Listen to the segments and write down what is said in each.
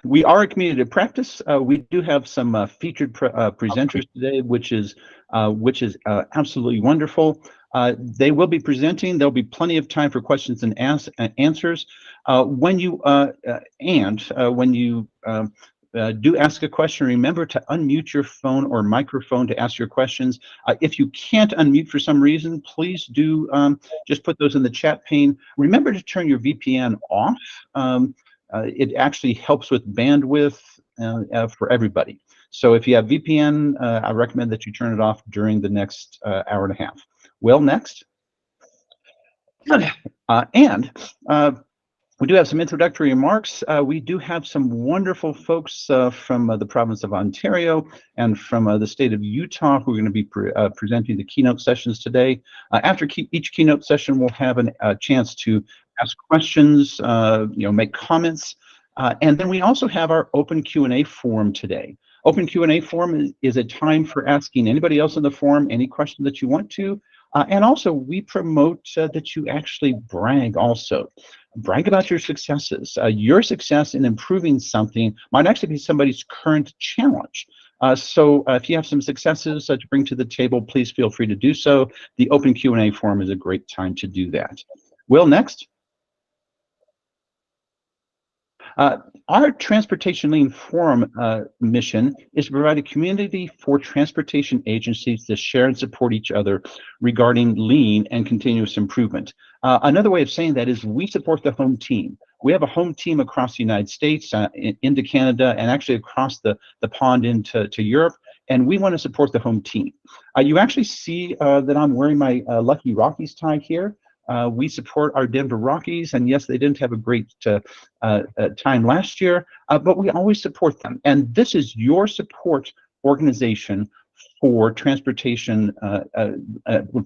We are a community of practice. We do have some featured presenters today, which is absolutely wonderful. They will be presenting. There'll be plenty of time for questions and answers. When you do ask a question, remember to unmute your phone or microphone to ask your questions. If you can't unmute for some reason, please do just put those in the chat pane. Remember to turn your VPN off. It actually helps with bandwidth for everybody. So if you have VPN, I recommend that you turn it off during the next hour and a half. Well, next. We do have some introductory remarks. We do have some wonderful folks from the province of Ontario and from the state of Utah who are going to be presenting the keynote sessions today. After each keynote session, we'll have a chance to ask questions, make comments, and then we also have our open Q&A forum today. Open Q&A forum is a time for asking anybody else in the forum any question that you want to, and also we promote that you actually brag also. Brag about your successes. Your success in improving something might actually be somebody's current challenge. So if you have some successes to bring to the table, please feel free to do so. The open Q&A forum is a great time to do that. Will, next. Our Transportation Lean Forum mission is to provide a community for transportation agencies to share and support each other regarding lean and continuous improvement. Another way of saying that is we support the home team. We have a home team across the United States, into Canada, and actually across the pond into Europe, and we want to support the home team. You actually see that I'm wearing my Lucky Rockies tie here. We support our Denver Rockies, and yes, they didn't have a great time last year, but we always support them. And this is your support organization for transportation,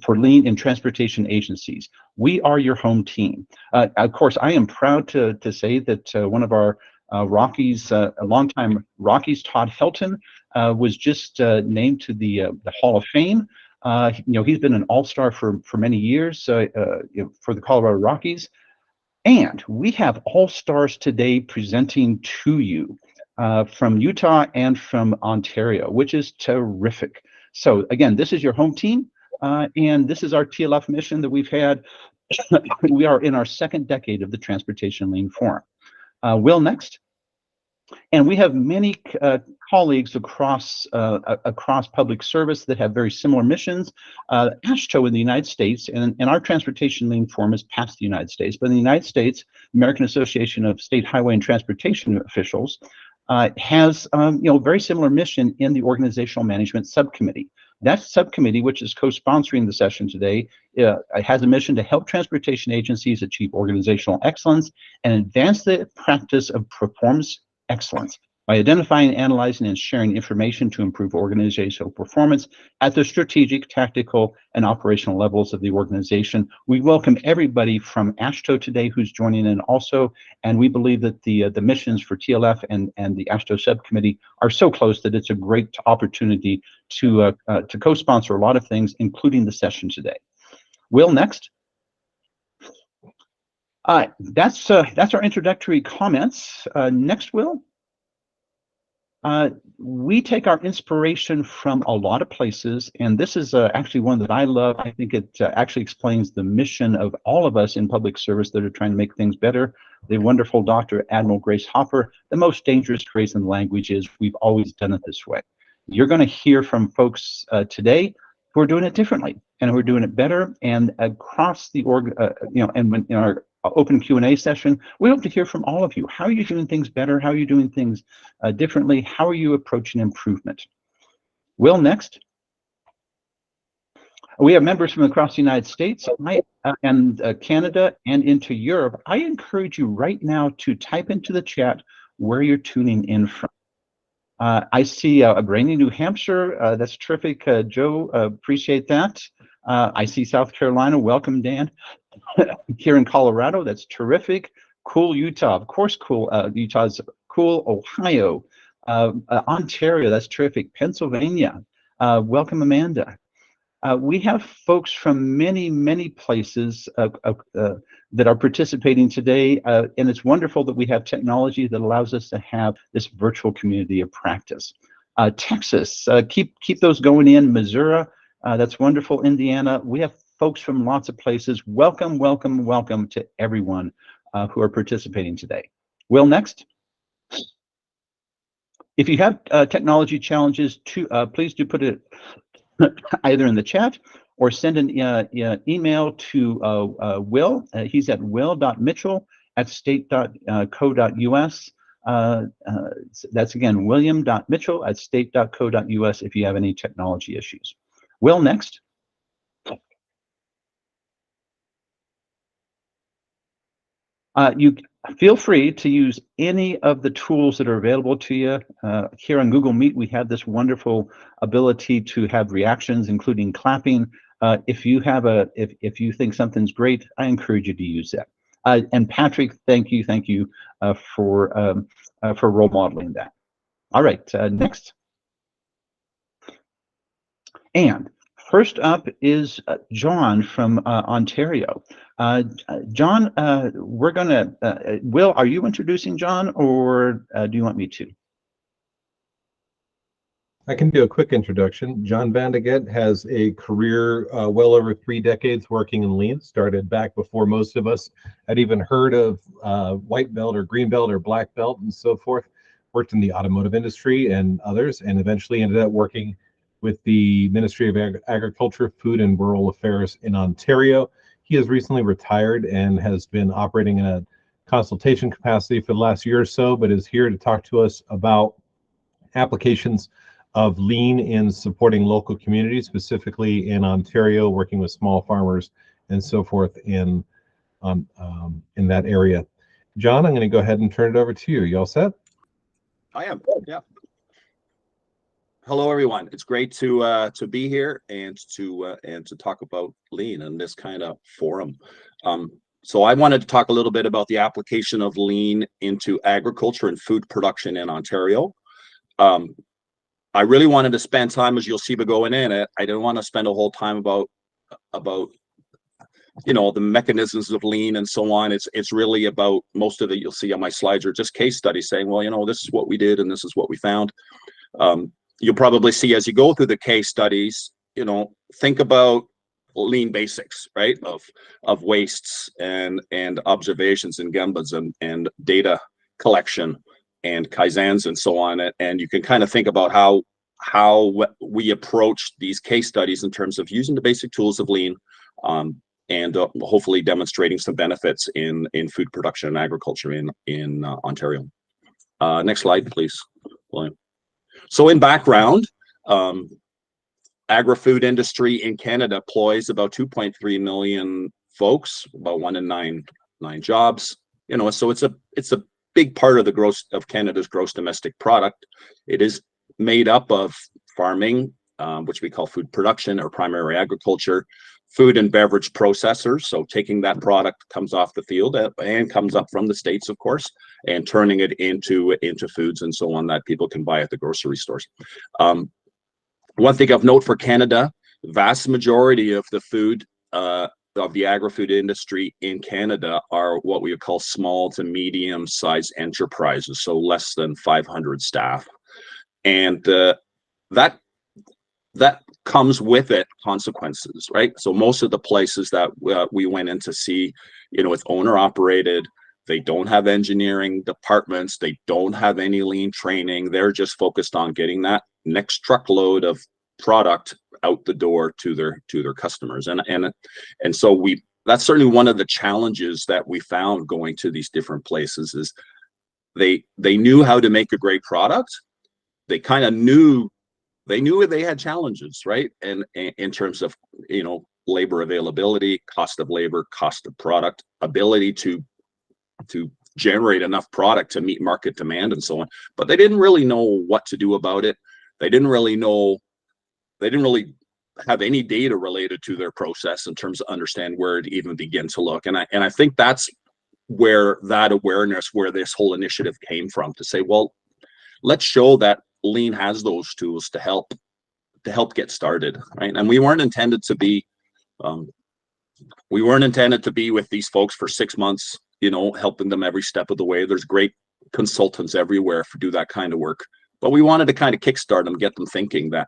for lean and transportation agencies. We are your home team. Of course, I am proud to say that one of our Rockies, a longtime Rockies, Todd Helton, was just named to the Hall of Fame. He's been an all-star for many years for the Colorado Rockies. And we have all-stars today presenting to you from Utah and from Ontario, which is terrific. So again, this is your home team, and this is our TLF mission that we've had. We are in our second decade of the Transportation Lean Forum. Will, next. And we have many colleagues across public service that have very similar missions. AASHTO in the United States, and our Transportation Lean Forum is past the United States, but in the United States, American Association of State Highway and Transportation Officials has very similar mission in the Organizational Management Subcommittee. That subcommittee, which is co-sponsoring the session today, has a mission to help transportation agencies achieve organizational excellence and advance the practice of performance excellence by identifying, analyzing, and sharing information to improve organizational performance at the strategic, tactical, and operational levels of the organization. We welcome everybody from AASHTO today who's joining in also, and we believe that the missions for TLF and the AASHTO subcommittee are so close that it's a great opportunity to co-sponsor a lot of things, including the session today. Will, next. That's our introductory comments. Next, Will. We take our inspiration from a lot of places, and this is actually one that I love. I think it actually explains the mission of all of us in public service that are trying to make things better. The wonderful Dr. Admiral Grace Hopper, the most dangerous phrase in the language is, we've always done it this way. You're going to hear from folks today who are doing it differently and who are doing it better, and across the and in our open Q&A session, we hope to hear from all of you. How are you doing things better? How are you doing things differently? How are you approaching improvement? Will, next. We have members from across the United States and Canada and into Europe. I encourage you right now to type into the chat where you're tuning in from. I see Brainy, New Hampshire. That's terrific, Joe. Appreciate that. I see South Carolina. Welcome, Dan. Here in Colorado, that's terrific. Cool, Utah. Of course, cool. Utah's cool. Ohio, Ontario. That's terrific. Pennsylvania. Welcome, Amanda. We have folks from many places that are participating today, and it's wonderful that we have technology that allows us to have this virtual community of practice. Texas, keep those going in. Missouri, that's wonderful. Indiana, we have folks from lots of places. Welcome to everyone who are participating today. Will, next. If you have technology challenges, please do put it either in the chat or send an email to Will. He's at will.mitchell@state.co.us. That's again, william.mitchell@state.co.us if you have any technology issues. Will, next. You feel free to use any of the tools that are available to you. Here on Google Meet, we have this wonderful ability to have reactions, including clapping. If you think something's great, I encourage you to use that. And Patrick, thank you for role modeling that. All right, next. And first up is John from Ontario. John, we're gonna, Will, are you introducing John, or do you want me to? I can do a quick introduction. John Vandeget has a career well over 3 decades working in Lean, started back before most of us had even heard of white belt or green belt or black belt and so forth. Worked in the automotive industry and others, and eventually ended up working with the Ministry of Agriculture, Food and Rural Affairs in Ontario. He has recently retired and has been operating in a consultation capacity for the last year or so, but is here to talk to us about applications of Lean in supporting local communities, specifically in Ontario, working with small farmers and so forth in that area. John, I'm going to go ahead and turn it over to you. You all set? I am. Yeah. Hello, everyone. It's great to be here and to talk about Lean in this kind of forum. So I wanted to talk a little bit about the application of Lean into agriculture and food production in Ontario. I really wanted to spend time, as you'll see, but going in it, I didn't want to spend a whole time about the mechanisms of Lean and so on. It's really about, most of it you'll see on my slides are just case studies saying, well, this is what we did and this is what we found. You'll probably see as you go through the case studies, think about Lean basics, right? Of wastes and observations and Gembas and data collection and Kaizens and so on. And you can kind of think about how we approach these case studies in terms of using the basic tools of Lean and hopefully demonstrating some benefits in food production and agriculture in Ontario. Next slide, please, William. So in background, agri-food industry in Canada employs about 2.3 million folks, about 1 in 9 jobs. So it's a big part of the gross of Canada's gross domestic product. It is made up of farming, which we call food production or primary agriculture, food and beverage processors, so taking that product comes off the field and comes up from the States, of course, and turning it into foods and so on that people can buy at the grocery stores. One thing of note for Canada, the vast majority of the food of the agri-food industry in Canada are what we would call small to medium-sized enterprises, so less than 500 staff, and that comes with it consequences, right? So most of the places that we went in to see, it's owner operated. They don't have engineering departments. They don't have any Lean training. They're just focused on getting that next truckload of product out the door to their customers. And so that's certainly one of the challenges that we found going to these different places is they knew how to make a great product. They kind of knew they had challenges, right? And in terms of, labor availability, cost of labor, cost of product, ability to generate enough product to meet market demand and so on. But they didn't really know what to do about it. They didn't really have any data related to their process in terms of understand where to even begin to look. And I think that's where that awareness, where this whole initiative came from, to say, well, let's show that Lean has those tools to help help get started, right? And we weren't intended to be with these folks for 6 months, you know, helping them every step of the way. There's great consultants everywhere to do that kind of work, but we wanted to kind of kickstart them, get them thinking that,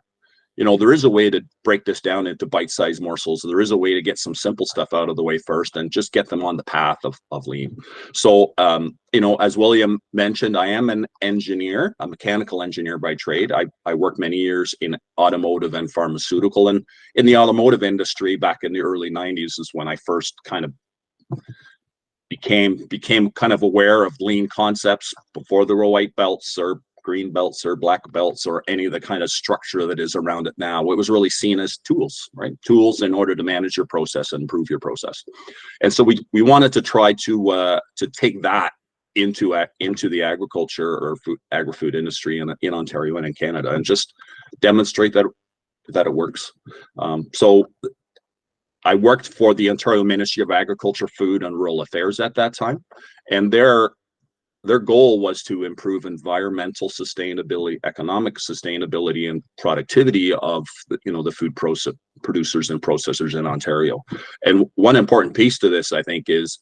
you know, there is a way to break this down into bite-sized morsels. There is a way to get some simple stuff out of the way first and just get them on the path of lean. So, you know, as William mentioned, I am an engineer, a mechanical engineer by trade. I worked many years in automotive and pharmaceutical, and in the automotive industry back in the early 90s is when I first kind of became kind of aware of lean concepts. Before there were white belts or green belts or black belts or any of the kind of structure that is around it now. It was really seen as tools, right? Tools in order to manage your process and improve your process. And so we wanted to try to take that into the agriculture or agri-food industry in Ontario and in Canada, and just demonstrate that it works. So I worked for the Ontario Ministry of Agriculture, Food and Rural Affairs at that time, and their goal was to improve environmental sustainability, economic sustainability, and productivity of the food producers and processors in Ontario. And one important piece to this, I think, is,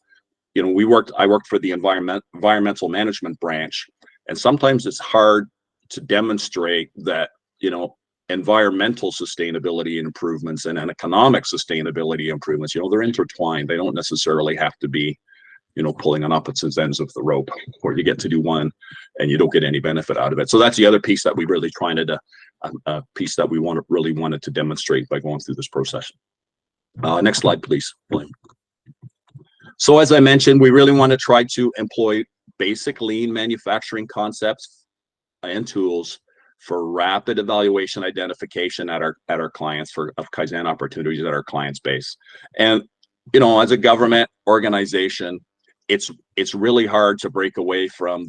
you know, I worked for the environmental management branch, and sometimes it's hard to demonstrate that, you know, environmental sustainability improvements and economic sustainability improvements, you know, they're intertwined. They don't necessarily have to be, you know, pulling on opposite ends of the rope, where you get to do one and you don't get any benefit out of it. So that's the other piece that we really really wanted to demonstrate by going through this process. Next slide, please, William. So as I mentioned, we really want to try to employ basic lean manufacturing concepts and tools for rapid evaluation identification at our clients, of Kaizen opportunities at our clients' base. And, you know, as a government organization, it's really hard to break away from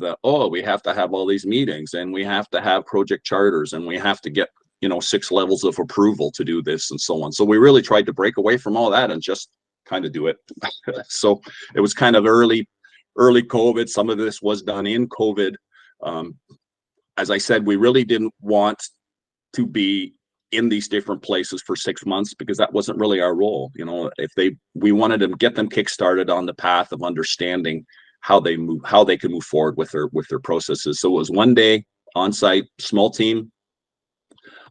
we have to have all these meetings, and we have to have project charters, and we have to get, you know, 6 levels of approval to do this and so on. So we really tried to break away from all that and just kind of do it. So it was kind of early COVID. Some of this was done in COVID. As I said, we really didn't want to be in these different places for 6 months, because that wasn't really our role. You know, we wanted to get them kickstarted on the path of understanding how they can move forward with their processes. So it was 1 day on site, small team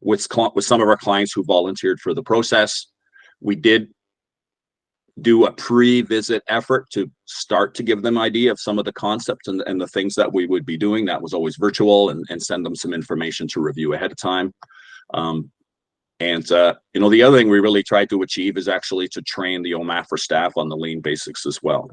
with some of our clients who volunteered for the process. We did do a pre-visit effort to start to give them idea of some of the concepts and the things that we would be doing. That was always virtual, and send them some information to review ahead of time. You know, the other thing we really tried to achieve is actually to train the OMAFRA staff on the lean basics as well.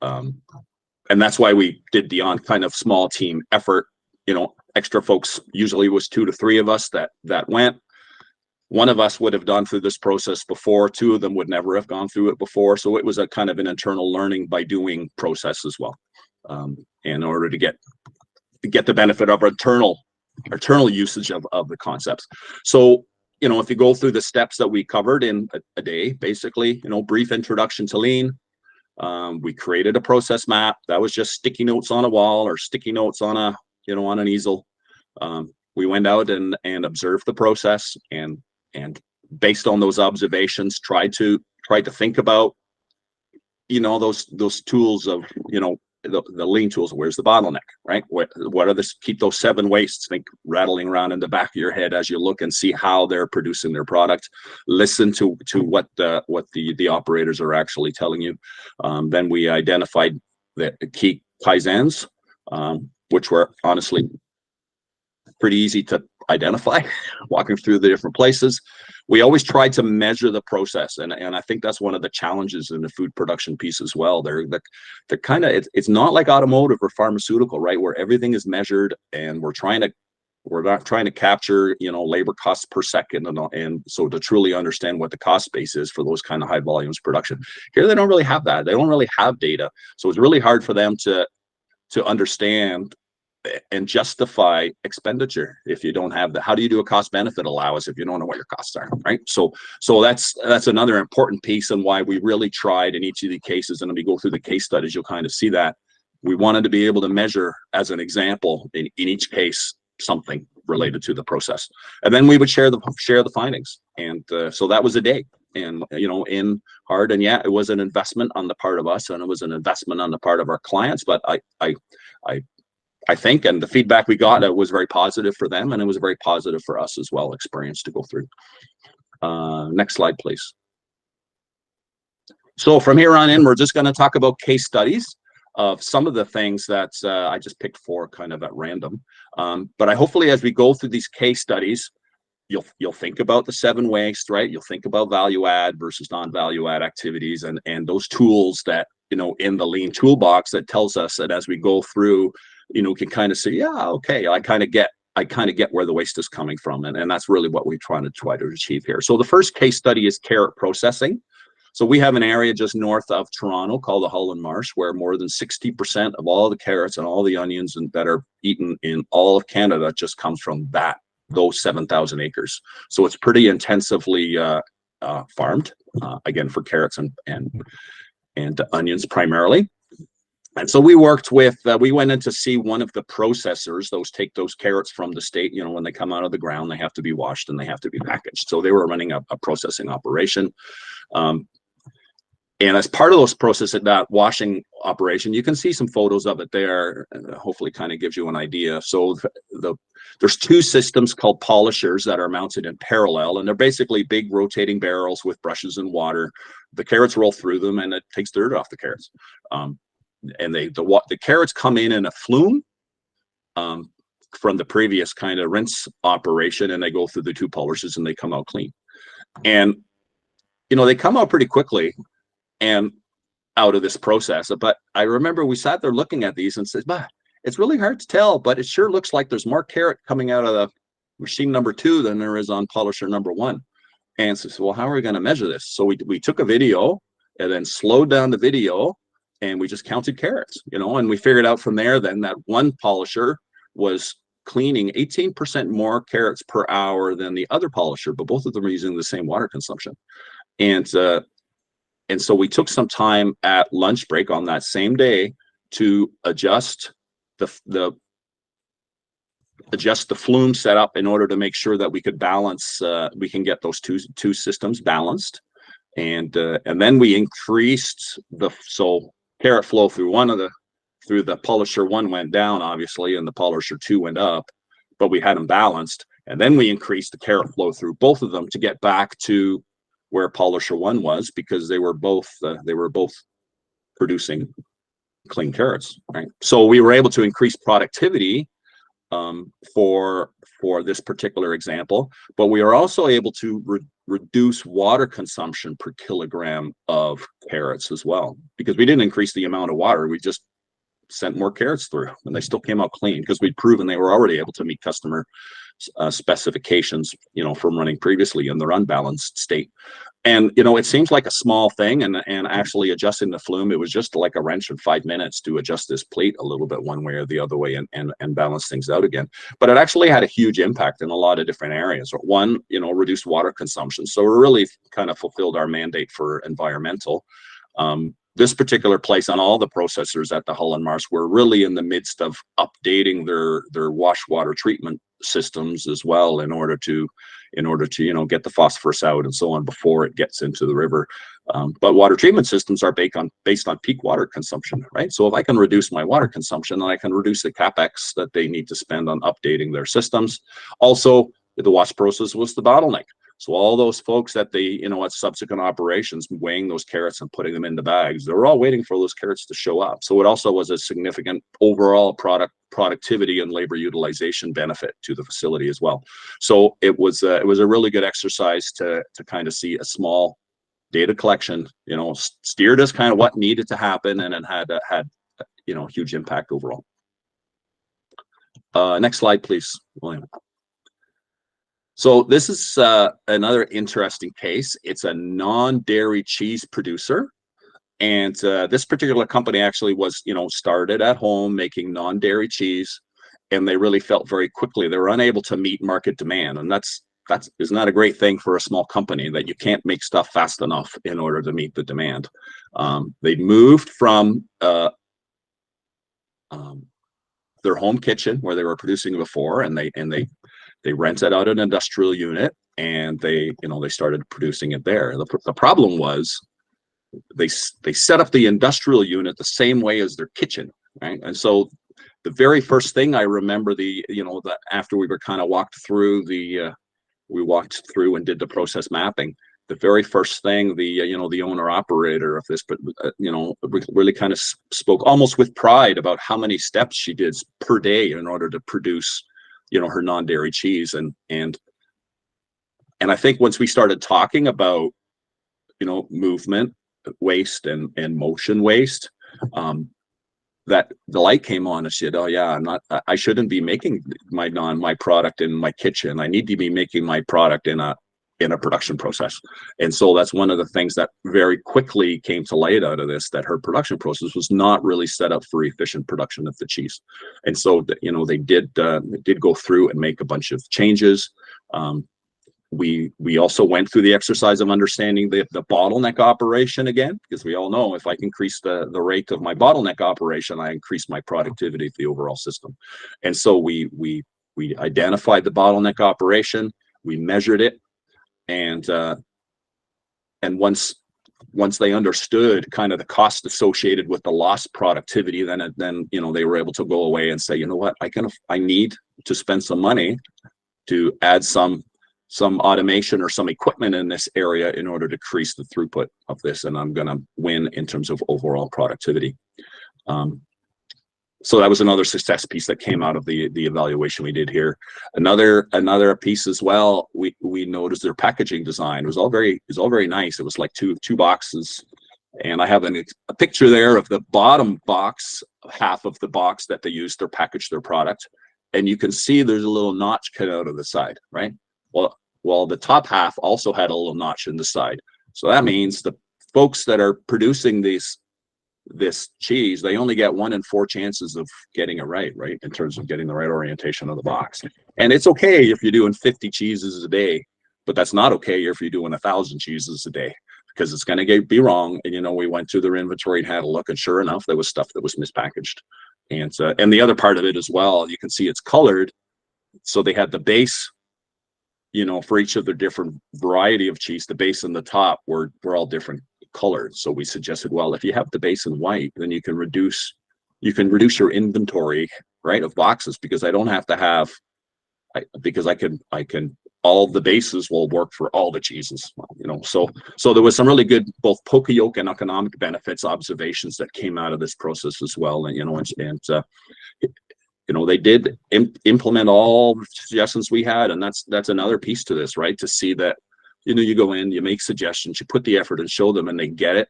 And that's why we did the kind of small team effort. You know, extra folks, usually was 2 to 3 of us that went. One of us would have gone through this process before. 2 of them would never have gone through it before. So it was a kind of an internal learning by doing process as well, in order to get the benefit of our internal usage of the concepts. So, you know, if you go through the steps that we covered in a day, basically, you know, brief introduction to lean. We created a process map that was just sticky notes on a wall or sticky notes on an easel. We went out and observed the process, and based on those observations, tried to think about, you know, those tools of, you know, the lean tools. Where's the bottleneck, right? What are keep those 7 wastes rattling around in the back of your head as you look and see how they're producing their product. Listen to what the operators are actually telling you. Then we identified the key Kaizens, which were honestly pretty easy to identify, walking through the different places. We always tried to measure the process, and I think that's one of the challenges in the food production piece as well. They're kind of, it's not like automotive or pharmaceutical, right, where everything is measured, and we're not trying to capture, you know, labor costs per second, and so to truly understand what the cost base is for those kind of high volumes production. Here they don't really have that. They don't really have data, so it's really hard for them to understand and justify expenditure if you don't have that. How do you do a cost benefit allowance if you don't know what your costs are, right? So that's another important piece, and why we really tried in each of the cases. And when we go through the case studies, you'll kind of see that we wanted to be able to measure, as an example, in each case, something, related to the process. And then we would share the findings. And so that was a day. And in hard, and yeah, it was an investment on the part of us, and it was an investment on the part of our clients. But I think, and the feedback we got, it was very positive for them, and it was very positive for us as well, experience to go through. Next slide, please. So from here on in, we're just going to talk about case studies of some of the things that I just picked 4 kind of at random. But hopefully, as we go through these case studies, you'll think about the 7 waste, right? You'll think about value add versus non-value add activities, and those tools that in the Lean toolbox that tells us that as we go through, can kind of say, yeah, okay, I kind of get where the waste is coming from, and that's really what we try to achieve here. So the first case study is carrot processing. So we have an area just north of Toronto called the Holland Marsh, where more than 60% of all the carrots and all the onions that are eaten in all of Canada just comes from those 7,000 acres. So it's pretty intensively farmed, again, for carrots and onions primarily. And so we worked with, we went in to see one of the processors, take those carrots from the state, when they come out of the ground, they have to be washed and they have to be packaged. So they were running a processing operation. And as part of that washing operation, you can see some photos of it there, and hopefully kind of gives you an idea. So there's 2 systems called polishers that are mounted in parallel, and they're basically big rotating barrels with brushes and water. The carrots roll through them, and it takes dirt off the carrots. And the carrots come in a flume from the previous kind of rinse operation, and they go through the 2 polishers and they come out clean. And they come out pretty quickly and out of this process. But I remember we sat there looking at these and said, it's really hard to tell, but it sure looks like there's more carrot coming out of the machine number 2 than there is on polisher number 1. And so, well, how are we going to measure this? So we took a video and then slowed down the video, and we just counted carrots, and we figured out from there then that one polisher was cleaning 18% more carrots per hour than the other polisher, but both of them are using the same water consumption. And so we took some time at lunch break on that same day to adjust the flume setup in order to make sure that we could balance, we can get those two systems balanced. And then we increased so carrot flow through the polisher 1 went down, obviously, and the polisher 2 went up, but we had them balanced. And then we increased the carrot flow through both of them to get back to where polisher 1 was, because they were both producing clean carrots, right? So we were able to increase productivity for this particular example, but we are also able to reduce water consumption per kilogram of carrots as well, because we didn't increase the amount of water, we just sent more carrots through, and they still came out clean because we'd proven they were already able to meet customer specifications, from running previously in their unbalanced state. And it seems like a small thing, and actually adjusting the flume, it was just like a wrench in 5 minutes to adjust this plate a little bit one way or the other way and balance things out again. But it actually had a huge impact in a lot of different areas. One, reduced water consumption, so we really kind of fulfilled our mandate for environmental. This particular place, on all the processors at the Holland Marsh, were really in the midst of updating their wash water treatment systems as well, in order to get the phosphorus out and so on before it gets into the river. But water treatment systems are based on peak water consumption, right? So if I can reduce my water consumption, then I can reduce the capex that they need to spend on updating their systems. Also, the wash process was the bottleneck. So all those folks at at subsequent operations, weighing those carrots and putting them in the bags, they were all waiting for those carrots to show up. So it also was a significant overall productivity and labor utilization benefit to the facility as well. So it was a really good exercise to kind of see a small data collection, steered us kind of what needed to happen, and it had huge impact overall. Next slide, please, William. So this is another interesting case. It's a non-dairy cheese producer. And this particular company actually was, started at home making non-dairy cheese, and they really felt very quickly they were unable to meet market demand. And that is not a great thing for a small company, that you can't make stuff fast enough in order to meet the demand. They moved from their home kitchen where they were producing before, and they rented out an industrial unit, and they started producing it there. The problem was they set up the industrial unit the same way as their kitchen, right? And so the very first thing I remember, after we were kind of walked through and did the process mapping, the very first thing the owner operator of this, but really kind of spoke almost with pride about how many steps she did per day in order to produce her non-dairy cheese. And I think once we started talking about movement waste and motion waste, that the light came on and said, oh yeah, I shouldn't be making my product in my kitchen. I need to be making my product in a production process. And so that's one of the things that very quickly came to light out of this, that her production process was not really set up for efficient production of the cheese. And so they did go through and make a bunch of changes. We also went through the exercise of understanding the bottleneck operation again, because we all know if I increase the rate of my bottleneck operation, I increase my productivity of the overall system. And so we identified the bottleneck operation, we measured it, and once they understood kind of the cost associated with the lost productivity, then they were able to go away and say, you know what, I need to spend some money to add some automation or some equipment in this area in order to increase the throughput of this, and I'm going to win in terms of overall productivity. So that was another success piece that came out of the evaluation we did here. Another piece as well, we noticed their packaging design was all very nice. It was like two boxes, and I have a picture there of the bottom box, half of the box that they used to package their product, and you can see there's a little notch cut out of the side, right? Well, the top half also had a little notch in the side. So that means the folks that are producing this cheese, they only get 1 in 4 chances of getting it right, in terms of getting the right orientation of the box. And it's okay if you're doing 50 cheeses a day, but that's not okay if you're doing 1,000 cheeses a day, because it's going to be wrong. And we went through their inventory and had a look, and sure enough, there was stuff that was mispackaged. And the other part of it as well, you can see it's colored. So they had the base, for each of the different variety of cheese, the base and the top were all different colored. So we suggested, well, if you have the base in white, then you can reduce your inventory, right, of boxes, because I don't have to have, because I can all the bases will work for all the cheeses, so there was some really good both poka-yoke and economic benefits observations that came out of this process as well. And they did implement all the suggestions we had, and that's another piece to this, right? To see that, you go in, you make suggestions, you put the effort and show them, and they get it,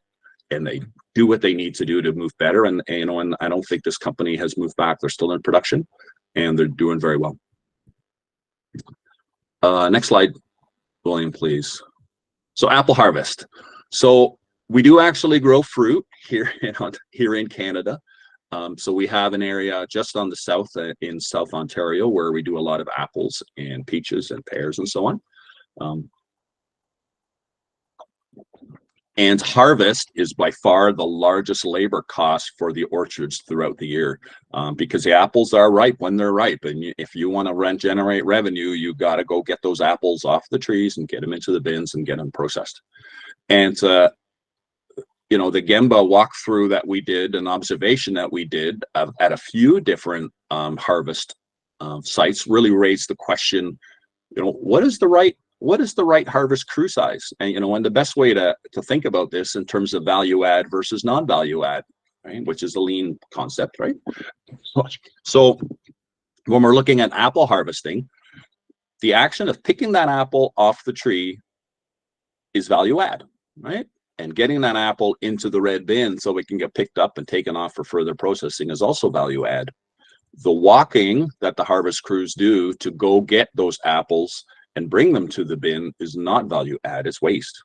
and they do what they need to do to move better. And I don't think this company has moved back. They're still in production, and they're doing very well. Next slide, William, please. So apple harvest. So we do actually grow fruit here in Canada. So we have an area just on the south in South Ontario where we do a lot of apples and peaches and pears and so on. And harvest is by far the largest labor cost for the orchards throughout the year, because the apples are ripe when they're ripe. And if you want to generate revenue, you got to go get those apples off the trees and get them into the bins and get them processed. And the Gemba walkthrough that we did, an observation that we did at a few different harvest sites, really raised the question, what is the right harvest crew size? And and the best way to think about this in terms of value add versus non-value add, right, which is the lean concept, right? So when we're looking at apple harvesting, the action of picking that apple off the tree is value add, right? And getting that apple into the red bin so it can get picked up and taken off for further processing is also value add. The walking that the harvest crews do to go get those apples and bring them to the bin is not value add, it's waste.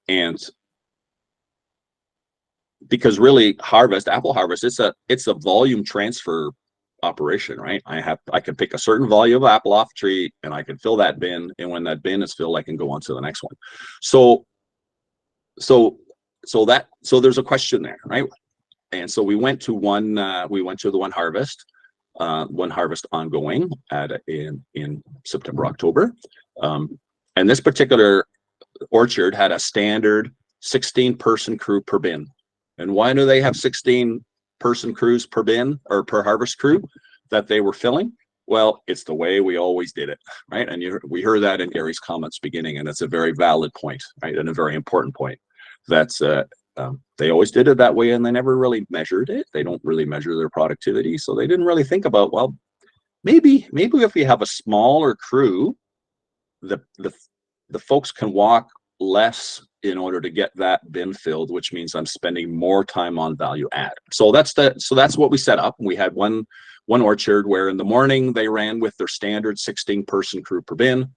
And because really apple harvest, it's a volume transfer operation, right? I can pick a certain volume of apple off the tree and I can fill that bin, and when that bin is filled, I can go on to the next one. So there's a question there, right? And so we went to the one harvest, one harvest ongoing in September, October. And this particular orchard had a standard 16-person crew per bin. And why do they have 16-person crews per bin or per harvest crew that they were filling? Well, it's the way we always did it, right? And we heard that in Gary's comments beginning, and it's a very valid point, right? And a very important point. That's they always did it that way, and they never really measured it. They don't really measure their productivity, so they didn't really think about, well, maybe if we have a smaller crew, the folks can walk less in order to get that bin filled, which means I'm spending more time on value add. So that's what we set up. We had one orchard where in the morning they ran with their standard 16-person crew per bin.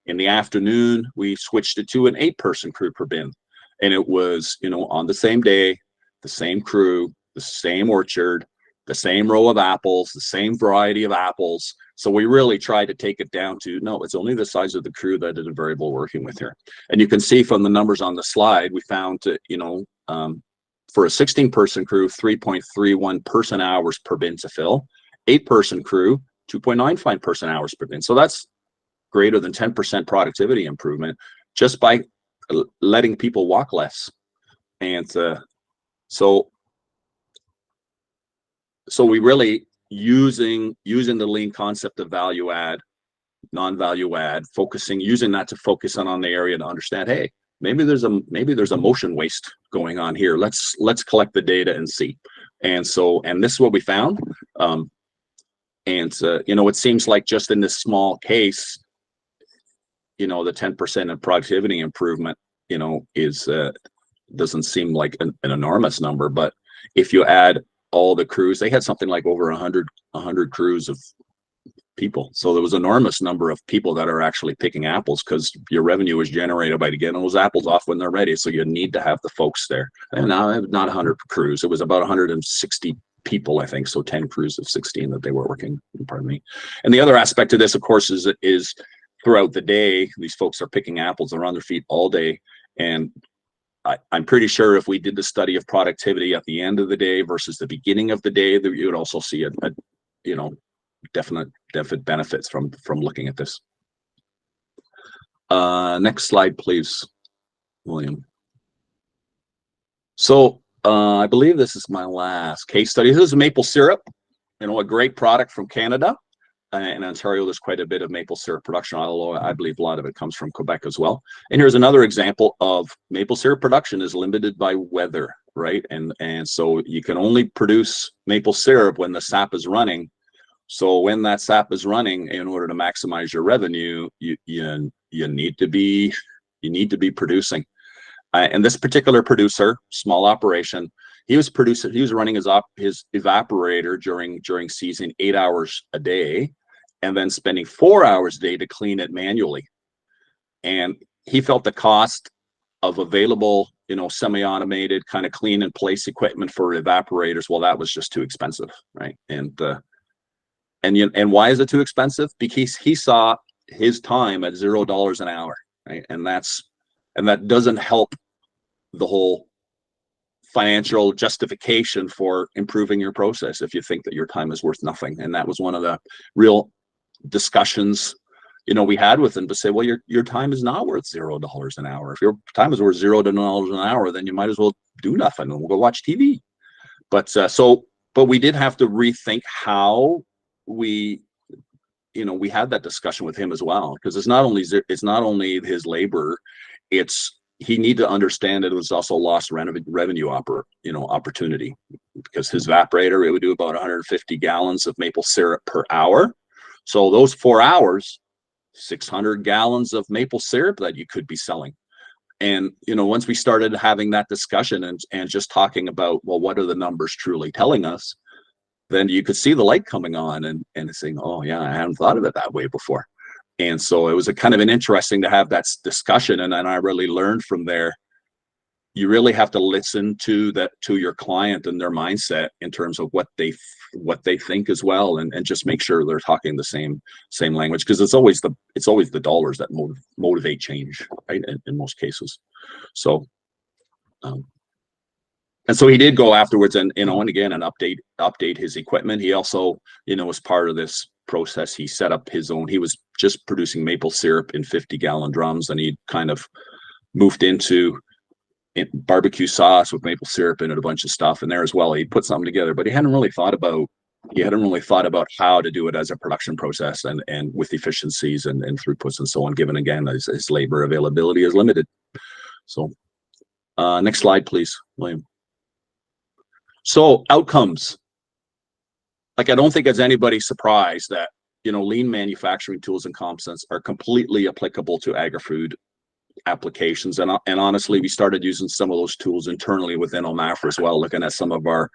In the afternoon, we switched it to an 8-person crew per bin. And it was, on the same day, the same crew, the same orchard, the same row of apples, the same variety of apples. So we really tried to take it down to, no, it's only the size of the crew that is a variable working with here. And you can see from the numbers on the slide, we found, for a 16-person crew, 3.31 person hours per bin to fill. 8-person crew, 2.95 person hours per bin. So that's greater than 10% productivity improvement just by letting people walk less. And so we really using the lean concept of value add, non-value add, using that to focus on the area to understand, hey, maybe there's a motion waste going on here. Let's collect the data and see. And this is what we found. It seems like just in this small case, the 10% of productivity improvement, is doesn't seem like an enormous number. But if you add all the crews, they had something like over 100 crews of people. So there was an enormous number of people that are actually picking apples, because your revenue is generated by getting those apples off when they're ready. So you need to have the folks there. And now not 100 crews. It was about 160 people, I think. So 10 crews of 16 that they were working, pardon me. And the other aspect of this, of course, is throughout the day, these folks are picking apples. They're on their feet all day. And I'm pretty sure if we did the study of productivity at the end of the day versus the beginning of the day, that you would also see a definite benefits from looking at this. Next slide, please, William. So I believe this is my last case study. This is maple syrup, a great product from Canada. In Ontario, there's quite a bit of maple syrup production, although I believe a lot of it comes from Quebec as well. And here's another example of maple syrup production is limited by weather, right? And so you can only produce maple syrup when the sap is running. So when that sap is running, in order to maximize your revenue, you need to be producing. And this particular producer, small operation, he was running his evaporator during season 8 hours a day, and then spending 4 hours a day to clean it manually. And he felt the cost of available, semi-automated kind of clean in place equipment for evaporators, well, that was just too expensive, right? And why is it too expensive? Because he saw his time at $0 an hour, right? And that doesn't help the whole financial justification for improving your process if you think that your time is worth nothing. And that was one of the real discussions we had with him, to say, well, your time is not worth $0 an hour. If your time is worth $0 an hour, then you might as well do nothing and we'll go watch TV. But we did have to rethink how we had that discussion with him as well, because it's not only his labor, he need to understand that it was also lost revenue opportunity, because his evaporator, it would do about 150 gallons of maple syrup per hour. So those 4 hours, 600 gallons of maple syrup that you could be selling. And, once we started having that discussion and just talking about, well, what are the numbers truly telling us? Then you could see the light coming on and saying, oh yeah, I hadn't thought of it that way before. And so it was a kind of an interesting to have that discussion. And then I really learned from there, you really have to listen to your client and their mindset in terms of what they think as well, and just make sure they're talking the same language, because it's always the dollars that motivate change, right? In most cases. So And so he did go afterwards and, and again, and update his equipment. He also, as part of this process, he set up his own, he was just producing maple syrup in 50-gallon drums, and he kind of moved into barbecue sauce with maple syrup in it, a bunch of stuff in there as well. He put something together, but he hadn't really thought about how to do it as a production process and with efficiencies and throughputs and so on, given again his labor availability is limited. So next slide, please, William. So outcomes. Like, I don't think it's anybody surprised that, lean manufacturing tools and competencies are completely applicable to agri-food applications. And honestly, we started using some of those tools internally within OMAFRA as well, looking at some of our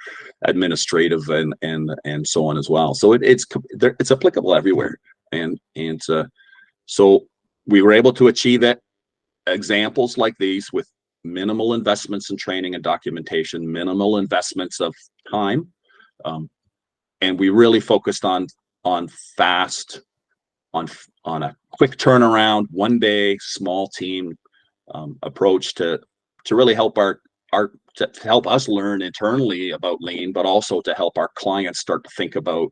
administrative and so on as well. So it's applicable everywhere. And so we were able to achieve it. Examples like these with minimal investments in training and documentation, minimal investments of time. And we really focused on fast, on a quick turnaround, 1 day, small team approach to really help to help us learn internally about lean, but also to help our clients start to think about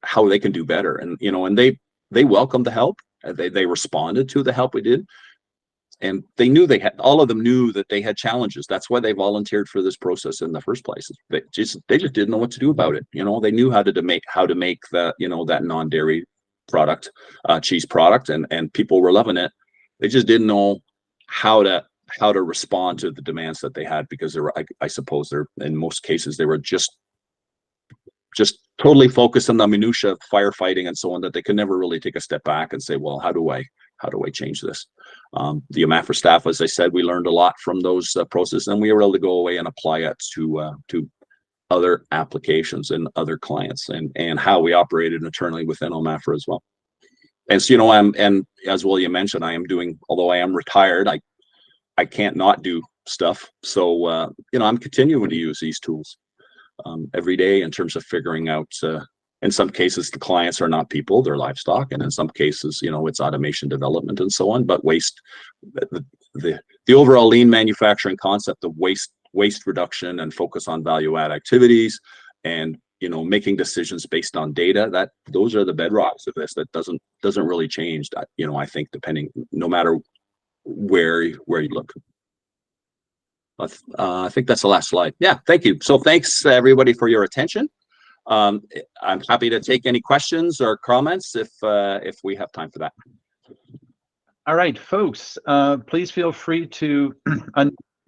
how they can do better. And and they welcomed the help. They responded to the help we did. And they knew all of them knew that they had challenges. That's why they volunteered for this process in the first place. They just didn't know what to do about it. They knew how to make that, that non-dairy product, cheese product, and people were loving it. They just didn't know how to respond to the demands that they had, because I suppose in most cases they were just totally focused on the minutia of firefighting and so on, that they could never really take a step back and say, well, how do I change this? The OMAFRA staff, as I said, we learned a lot from those processes, and we were able to go away and apply it to other applications and other clients, and how we operated internally within OMAFRA as well. And so, and as William mentioned, although I am retired, I can't not do stuff. So, I'm continuing to use these tools every day in terms of figuring out, in some cases, the clients are not people, they're livestock. And in some cases, it's automation development and so on. But the overall lean manufacturing concept of waste reduction and focus on value add activities, and making decisions based on data, those are the bedrocks of this. That doesn't really change. I think no matter where you look. I think that's the last slide. Yeah, thank you. So thanks everybody for your attention. I'm happy to take any questions or comments if we have time for that. All right, folks, please feel free to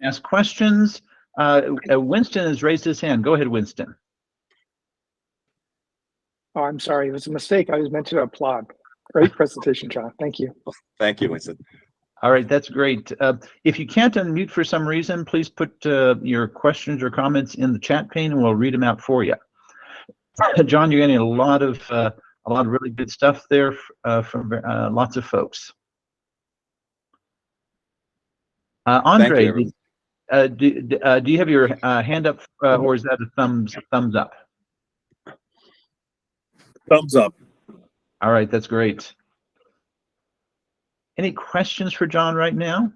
ask questions. Winston has raised his hand. Go ahead, Winston. Oh, I'm sorry. It was a mistake. I was meant to applaud. Great presentation, John. Thank you. Thank you, Winston. All right, that's great. If you can't unmute for some reason, please put your questions or comments in the chat pane, and we'll read them out for you. John, you're getting a lot of really good stuff there from lots of folks. Andre, do you have your hand up, or is that a thumbs up? Thumbs up. All right, that's great. Any questions for John right now?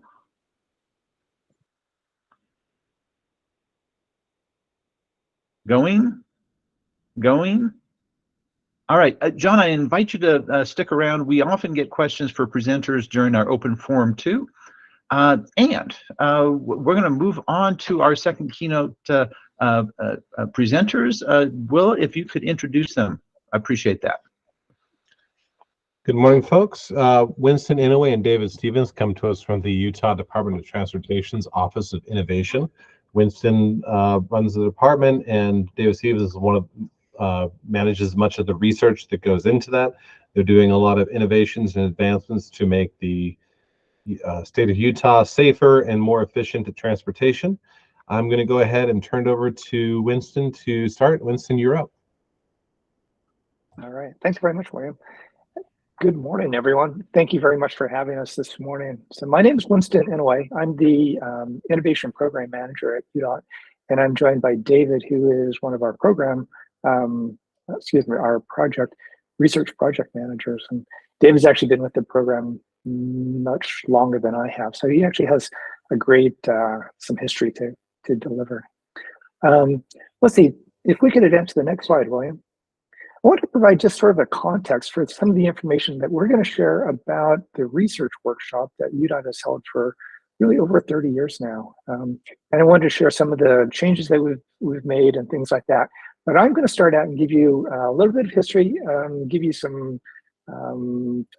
Going? All right, John, I invite you to stick around. We often get questions for presenters during our open forum too. And we're going to move on to our second keynote presenters. Will, if you could introduce them, I appreciate that. Good morning, folks. Winston Inoway and David Stevens come to us from the Utah Department of Transportation's Office of Innovation. Winston runs the department, and David Stevens is manages much of the research that goes into that. They're doing a lot of innovations and advancements to make the state of Utah safer and more efficient at transportation. I'm going to go ahead and turn it over to Winston to start. Winston, you're up. All right. Thanks very much, William. Good morning, everyone. Thank you very much for having us this morning. So my name is Winston Inoway. I'm the Innovation Program Manager at UDOT, and I'm joined by David, who is one of our our research project managers. And David's actually been with the program much longer than I have. So he actually has a great, some history to to deliver. Let's see, if we could advance to the next slide, William. I want to provide just sort of a context for some of the information that we're going to share about the research workshop that UDOT has held for really over 30 years now. And I wanted to share some of the changes that we've made and things like that. But I'm going to start out and give you a little bit of history, give you some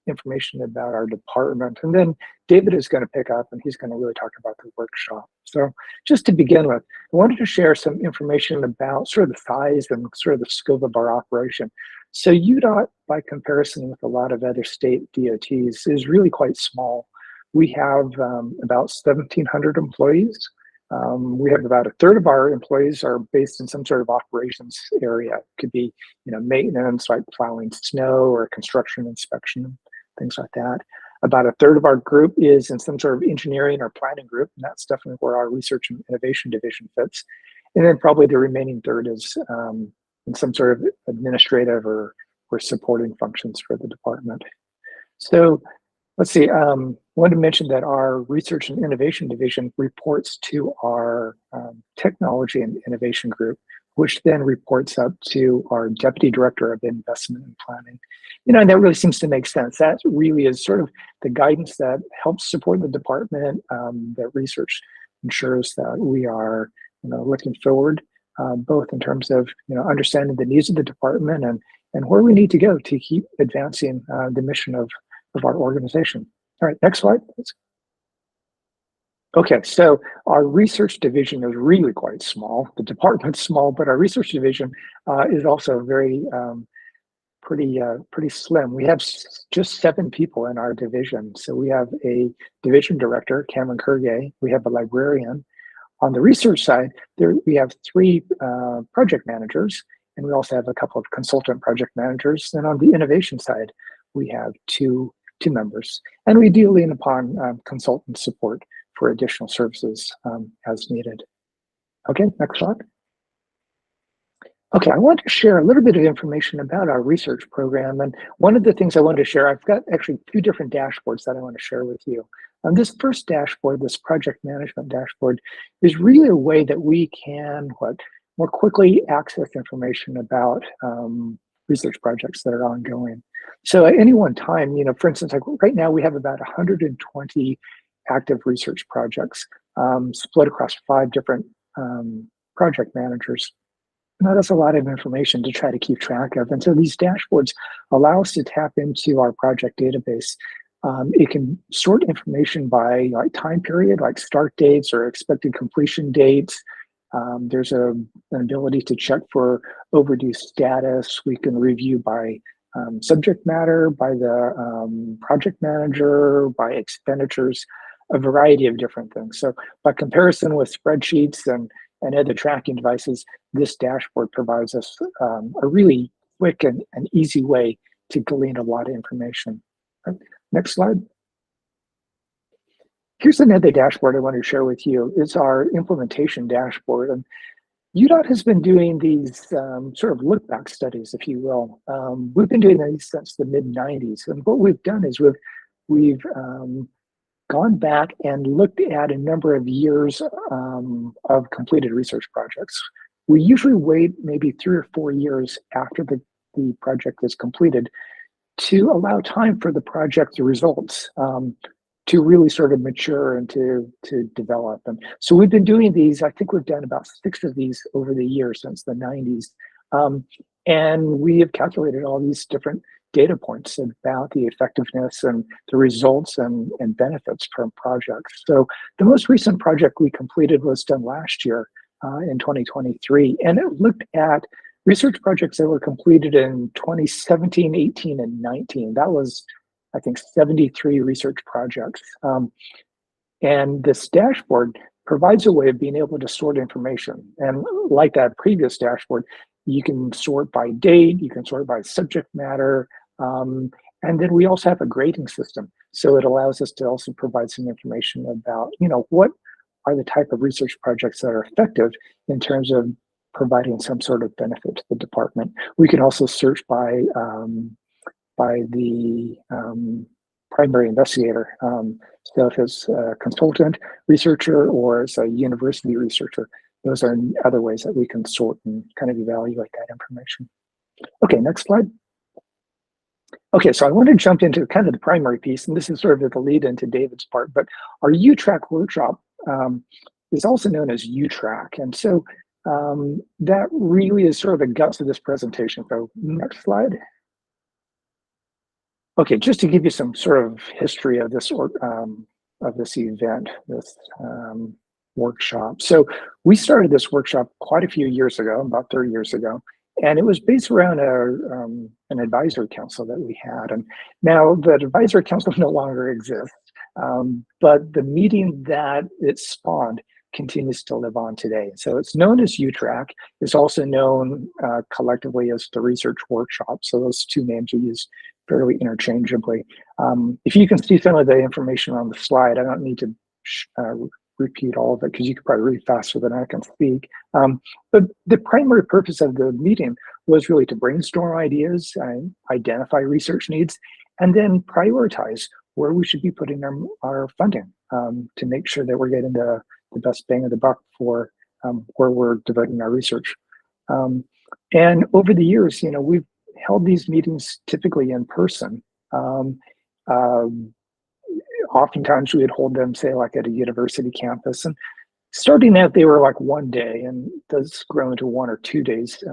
information about our department. And then David is going to pick up and he's going to really talk about the workshop. So just to begin with, I wanted to share some information about sort of the size and sort of the scope of our operation. So UDOT, by comparison with a lot of other state DOTs, is really quite small. We have about 1,700 employees. We have about a third of our employees are based in some sort of operations area. It could be, maintenance, like plowing snow or construction inspection, things like that. About a third of our group is in some sort of engineering or planning group, and that's definitely where our research and innovation division fits. And then probably the remaining third is in some sort of administrative or supporting functions for the department. So let's see, wanted to mention that our research and innovation division reports to our technology and innovation group, which then reports up to our deputy director of investment and planning. And that really seems to make sense. That really is sort of the guidance that helps support the department. That research ensures that we are, looking forward, both in terms of, understanding the needs of the department and where we need to go to keep advancing the mission of our organization. All right, next slide, please. Okay, so our research division is really quite small. The department's small, but our research division is also very pretty slim. We have just 7 people in our division. So we have a division director, Cameron Kurgay. We have a librarian. On the research side, we have 3 project managers, and we also have a couple of consultant project managers. And on the innovation side, we have two members, and we do lean upon consultant support for additional services as needed. Okay, next slide. Okay, I want to share a little bit of information about our research program, and one of the things I wanted to share, I've got actually 2 different dashboards that I want to share with you. On this first dashboard, this project management dashboard, is really a way that we can more quickly access information about research projects that are ongoing. So at any one time, for instance, like right now we have about 120 active research projects split across 5 different project managers. Now that's a lot of information to try to keep track of. And so these dashboards allow us to tap into our project database. It can sort information by time period, like start dates or expected completion dates. There's an ability to check for overdue status. We can review by subject matter, by the project manager, by expenditures, a variety of different things. So by comparison with spreadsheets and other tracking devices, this dashboard provides us a really quick and easy way to glean a lot of information. Right. Next slide. Here's another dashboard I want to share with you. It's our implementation dashboard. And UDOT has been doing these sort of look-back studies, if you will. We've been doing these since the mid-90s. And what we've done is we've gone back and looked at a number of years of completed research projects. We usually wait maybe 3 or 4 years after the project is completed to allow time for the project results to really sort of mature and to develop. And so we've been doing these. I think we've done about 6 of these over the years since the 90s. And we have calculated all these different data points about the effectiveness and the results and benefits from projects. So the most recent project we completed was done last year in 2023. And it looked at research projects that were completed in 2017, 18, and 19. That was, I think, 73 research projects. And this dashboard provides a way of being able to sort information. And like that previous dashboard, you can sort by date, you can sort by subject matter, and then we also have a grading system. So it allows us to also provide some information about, what are the type of research projects that are effective in terms of providing some sort of benefit to the department. We can also search by the primary investigator. So if it's a consultant researcher or it's a university researcher, those are other ways that we can sort and kind of evaluate that information. Okay, next slide. Okay, so I want to jump into kind of the primary piece, and this is sort of the lead into David's part, but our UTRAC workshop is also known as UTRAC. And so that really is sort of the guts of this presentation. So next slide. Okay, just to give you some sort of history of this event, this workshop. So we started this workshop quite a few years ago, about 30 years ago, and it was based around an advisory council that we had. And now the advisory council no longer exists, but the meeting that it spawned continues to live on today. So it's known as UTRAC. It's also known collectively as the Research Workshop. So those two names are used fairly interchangeably. If you can see some of the information on the slide, I don't need to repeat all of it because you could probably read faster than I can speak. But the primary purpose of the meeting was really to brainstorm ideas, identify research needs, and then prioritize where we should be putting our funding to make sure that we're getting the best bang of the buck for where we're devoting our research. And over the years, we've held these meetings typically in person. Oftentimes we would hold them, say, like at a university campus. And starting out, they were like one day, and those grow into 1 or 2 days,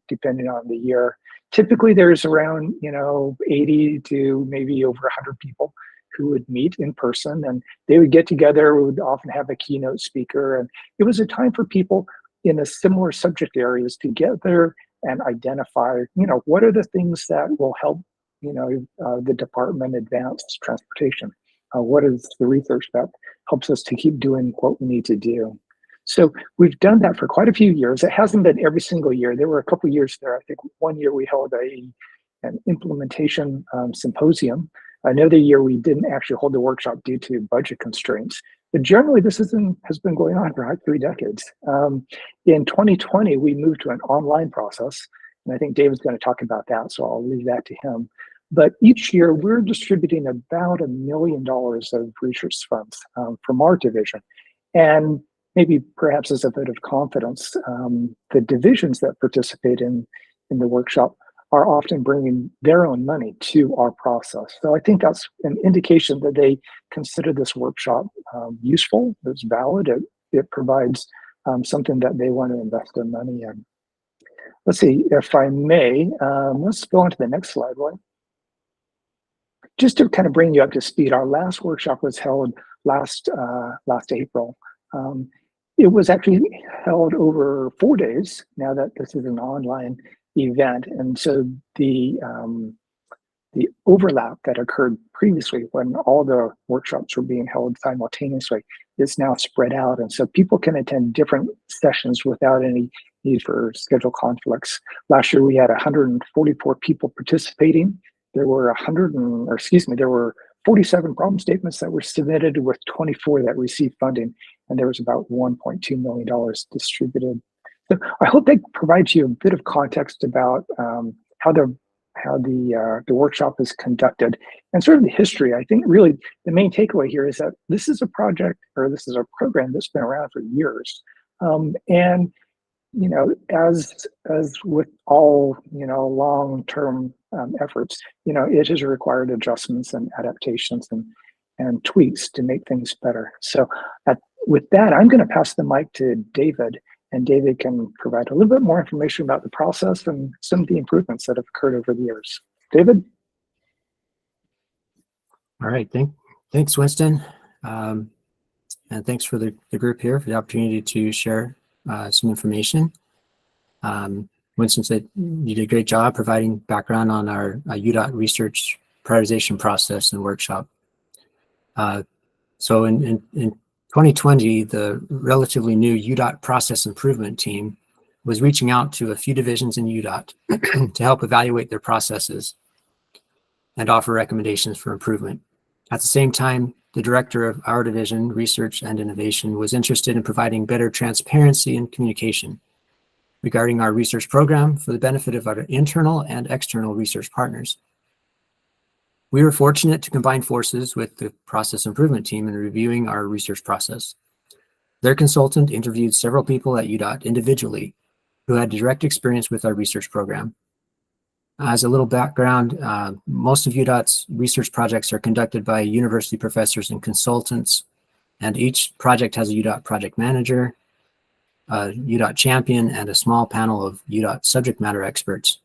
depending on the year. Typically, there's around 80 to maybe over 100 people who would meet in person, and they would get together. We would often have a keynote speaker, and it was a time for people in a similar subject areas to get there and identify, what are the things that will help, the department advance transportation. What is the research that helps us to keep doing what we need to do? So we've done that for quite a few years. It hasn't been every single year. There were a couple of years there. I think one year we held an implementation symposium. Another year we didn't actually hold the workshop due to budget constraints. But generally, this has been going on for like 3 decades. In 2020, we moved to an online process, and I think David's going to talk about that, so I'll leave that to him. But each year, we're distributing about $1 million of research funds from our division. And maybe perhaps as a vote of confidence, the divisions that participate in the workshop are often bringing their own money to our process. So I think that's an indication that they consider this workshop useful, it's valid, it provides something that they want to invest their money in. Let's see, if I may, let's go on to the next slide, Roy. Just to kind of bring you up to speed, our last workshop was held last April. It was actually held over 4 days, now that this is an online event. And so the overlap that occurred previously when all the workshops were being held simultaneously is now spread out. And so people can attend different sessions without any need for schedule conflicts. Last year, we had 144 people participating. There were 47 problem statements that were submitted with 24 that received funding, and there was about $1.2 million distributed. So I hope that provides you a bit of context about how the workshop is conducted and sort of the history. I think really the main takeaway here is that this is a project, or this is a program that's been around for years. And as with all long-term efforts, it has required adjustments and adaptations and tweaks to make things better. So with that, I'm going to pass the mic to David, and David can provide a little bit more information about the process and some of the improvements that have occurred over the years. David? All right, thanks, Winston. And thanks for the group here for the opportunity to share some information. Winston said you did a great job providing background on our UDOT research prioritization process and workshop. So in 2020, the relatively new UDOT process improvement team was reaching out to a few divisions in UDOT to help evaluate their processes and offer recommendations for improvement. At the same time, the director of our division, Research and Innovation, was interested in providing better transparency and communication regarding our research program for the benefit of our internal and external research partners. We were fortunate to combine forces with the process improvement team in reviewing our research process. Their consultant interviewed several people at UDOT individually who had direct experience with our research program. As a little background, most of UDOT's research projects are conducted by university professors and consultants, and each project has a UDOT project manager, a UDOT champion, and a small panel of UDOT subject matter experts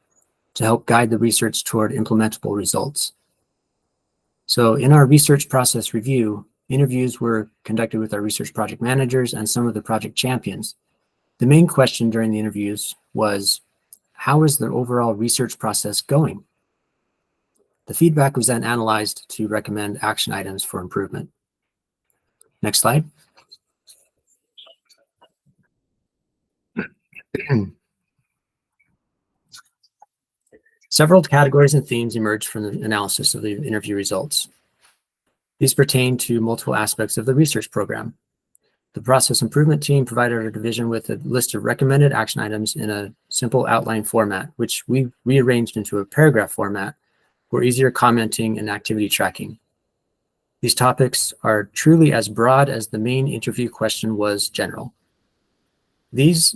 to help guide the research toward implementable results. So in our research process review, interviews were conducted with our research project managers and some of the project champions. The main question during the interviews was, how is the overall research process going? The feedback was then analyzed to recommend action items for improvement. Next slide. Several categories and themes emerged from the analysis of the interview results. These pertain to multiple aspects of the research program. The process improvement team provided our division with a list of recommended action items in a simple outline format, which we rearranged into a paragraph format for easier commenting and activity tracking. These topics are truly as broad as the main interview question was general. These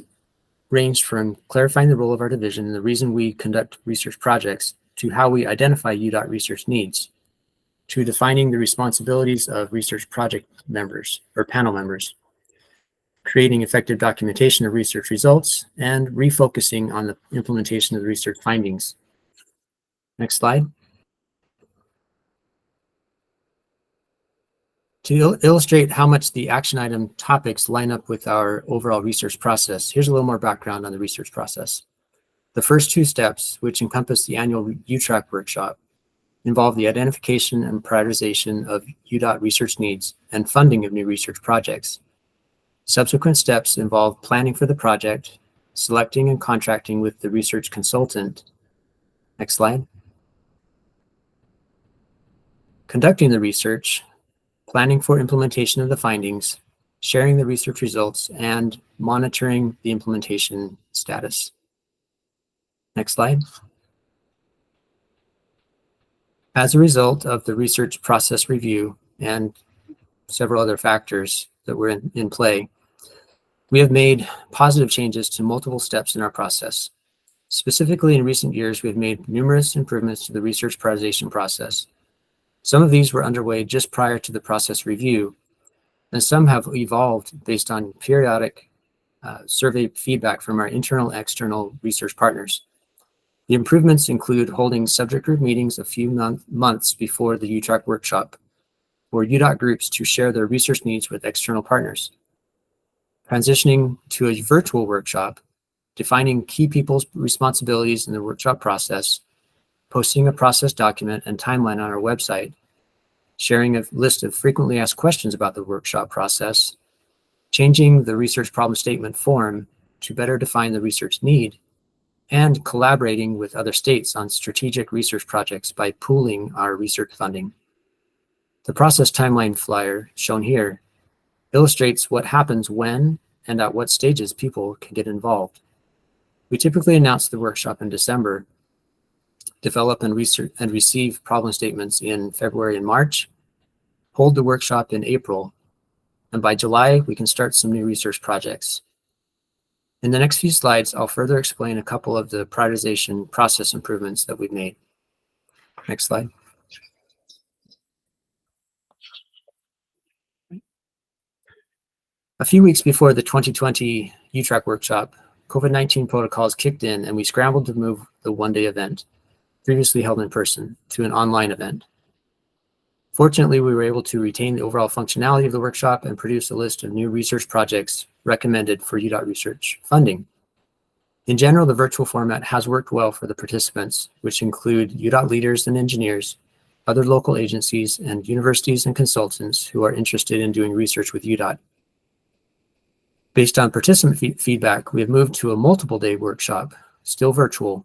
ranged from clarifying the role of our division and the reason we conduct research projects, to how we identify UDOT research needs, to defining the responsibilities of research project members or panel members, creating effective documentation of research results, and refocusing on the implementation of the research findings. Next slide. To illustrate how much the action item topics line up with our overall research process, here's a little more background on the research process. The first two steps, which encompass the annual UTRAC workshop, involve the identification and prioritization of UDOT research needs and funding of new research projects. Subsequent steps involve planning for the project, selecting and contracting with the research consultant. Next slide. Conducting the research, planning for implementation of the findings, sharing the research results, and monitoring the implementation status. Next slide. As a result of the research process review and several other factors that were in play, we have made positive changes to multiple steps in our process. Specifically, in recent years, we've made numerous improvements to the research prioritization process. Some of these were underway just prior to the process review, and some have evolved based on periodic survey feedback from our internal and external research partners. The improvements include holding subject group meetings a few months before the UTRAC workshop for UDOT groups to share their research needs with external partners, transitioning to a virtual workshop, defining key people's responsibilities in the workshop process, posting a process document and timeline on our website, sharing a list of frequently asked questions about the workshop process, changing the research problem statement form to better define the research need, and collaborating with other states on strategic research projects by pooling our research funding. The process timeline flyer shown here illustrates what happens when and at what stages people can get involved. We typically announce the workshop in December, develop and research and receive problem statements in February and March, hold the workshop in April, and by July, we can start some new research projects. In the next few slides, I'll further explain a couple of the prioritization process improvements that we've made. Next slide. A few weeks before the 2020 UTRAC workshop, COVID-19 protocols kicked in and we scrambled to move the one-day event, previously held in person, to an online event. Fortunately, we were able to retain the overall functionality of the workshop and produce a list of new research projects recommended for UDOT research funding. In general, the virtual format has worked well for the participants, which include UDOT leaders and engineers, other local agencies, and universities and consultants who are interested in doing research with UDOT. Based on participant feedback, we have moved to a multiple-day workshop, still virtual,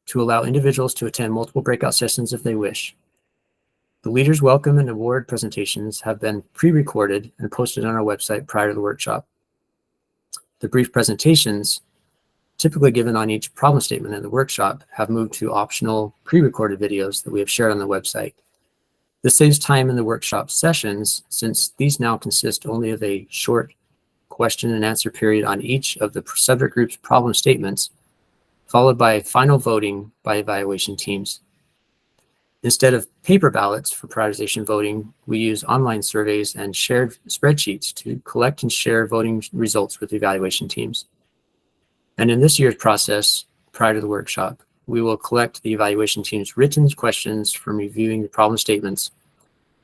to allow individuals to attend multiple breakout sessions if they wish. The leaders' welcome and award presentations have been pre-recorded and posted on our website prior to the workshop. The brief presentations, typically given on each problem statement in the workshop, have moved to optional pre-recorded videos that we have shared on the website. This saves time in the workshop sessions, since these now consist only of a short question and answer period on each of the subject group's problem statements, followed by final voting by evaluation teams. Instead of paper ballots for prioritization voting, we use online surveys and shared spreadsheets to collect and share voting results with evaluation teams. And in this year's process, prior to the workshop, we will collect the evaluation team's written questions from reviewing the problem statements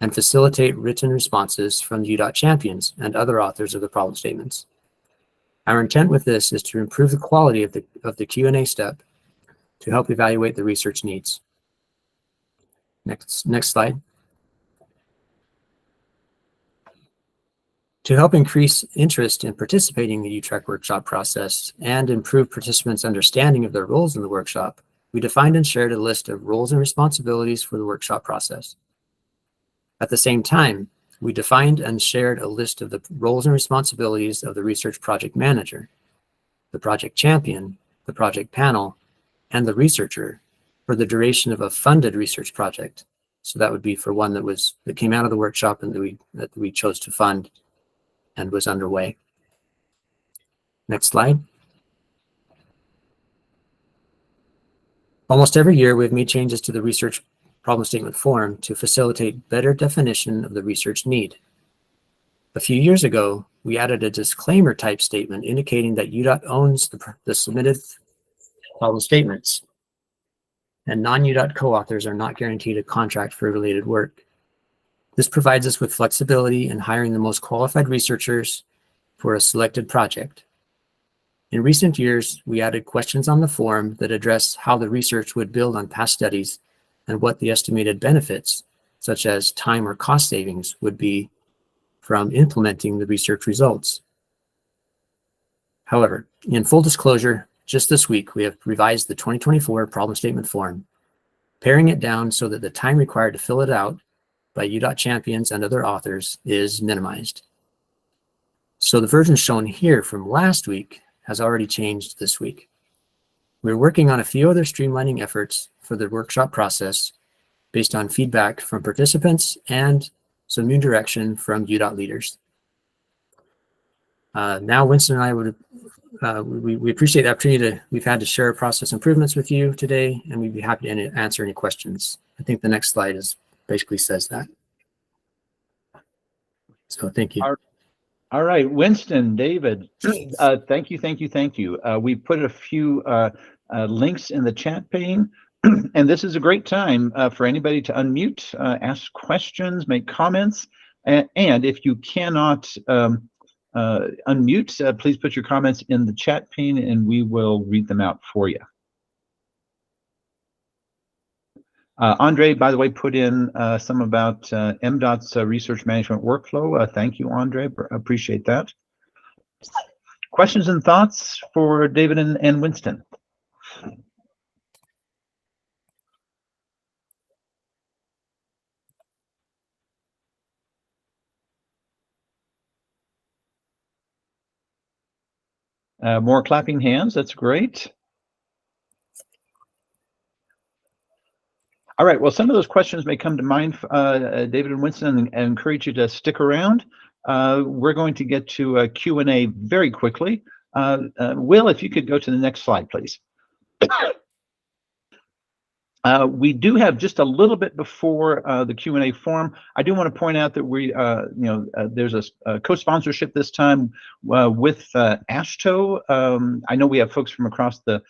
and facilitate written responses from the UDOT champions and other authors of the problem statements. Our intent with this is to improve the quality of the Q&A step to help evaluate the research needs. Next slide. To help increase interest in participating in the UTRAC workshop process and improve participants' understanding of their roles in the workshop, we defined and shared a list of roles and responsibilities for the workshop process. At the same time, we defined and shared a list of the roles and responsibilities of the research project manager, the project champion, the project panel, and the researcher for the duration of a funded research project. So that would be for one that came out of the workshop and that we chose to fund and was underway. Next slide. Almost every year, we've made changes to the research problem statement form to facilitate better definition of the research need. A few years ago, we added a disclaimer type statement indicating that UDOT owns the submitted problem statements, and non-UDOT co-authors are not guaranteed a contract for related work. This provides us with flexibility in hiring the most qualified researchers for a selected project. In recent years, we added questions on the form that address how the research would build on past studies and what the estimated benefits, such as time or cost savings, would be from implementing the research results. However, in full disclosure, just this week, we have revised the 2024 problem statement form, paring it down so that the time required to fill it out by UDOT champions and other authors is minimized. So the version shown here from last week has already changed this week. We're working on a few other streamlining efforts for the workshop process based on feedback from participants and some new direction from UDOT leaders. Now, Winston and I we appreciate the opportunity we've had to share process improvements with you today, and we'd be happy to answer any questions. I think the next slide basically says that. So thank you. All right, Winston, David, thank you. We put a few links in the chat pane, and this is a great time for anybody to unmute, ask questions, make comments, and if you cannot unmute, please put your comments in the chat pane and we will read them out for you. Andre, by the way, put in some about MDOT's research management workflow. Thank you, Andre. Appreciate that. Questions and thoughts for David and Winston? More clapping hands. That's great. All right, well, some of those questions may come to mind, David and Winston, and encourage you to stick around. We're going to get to a Q&A very quickly. Will, if you could go to the next slide, please. We do have just a little bit before the Q&A form. I do want to point out that we, there's a co-sponsorship this time with AASHTO. I know we have folks from across the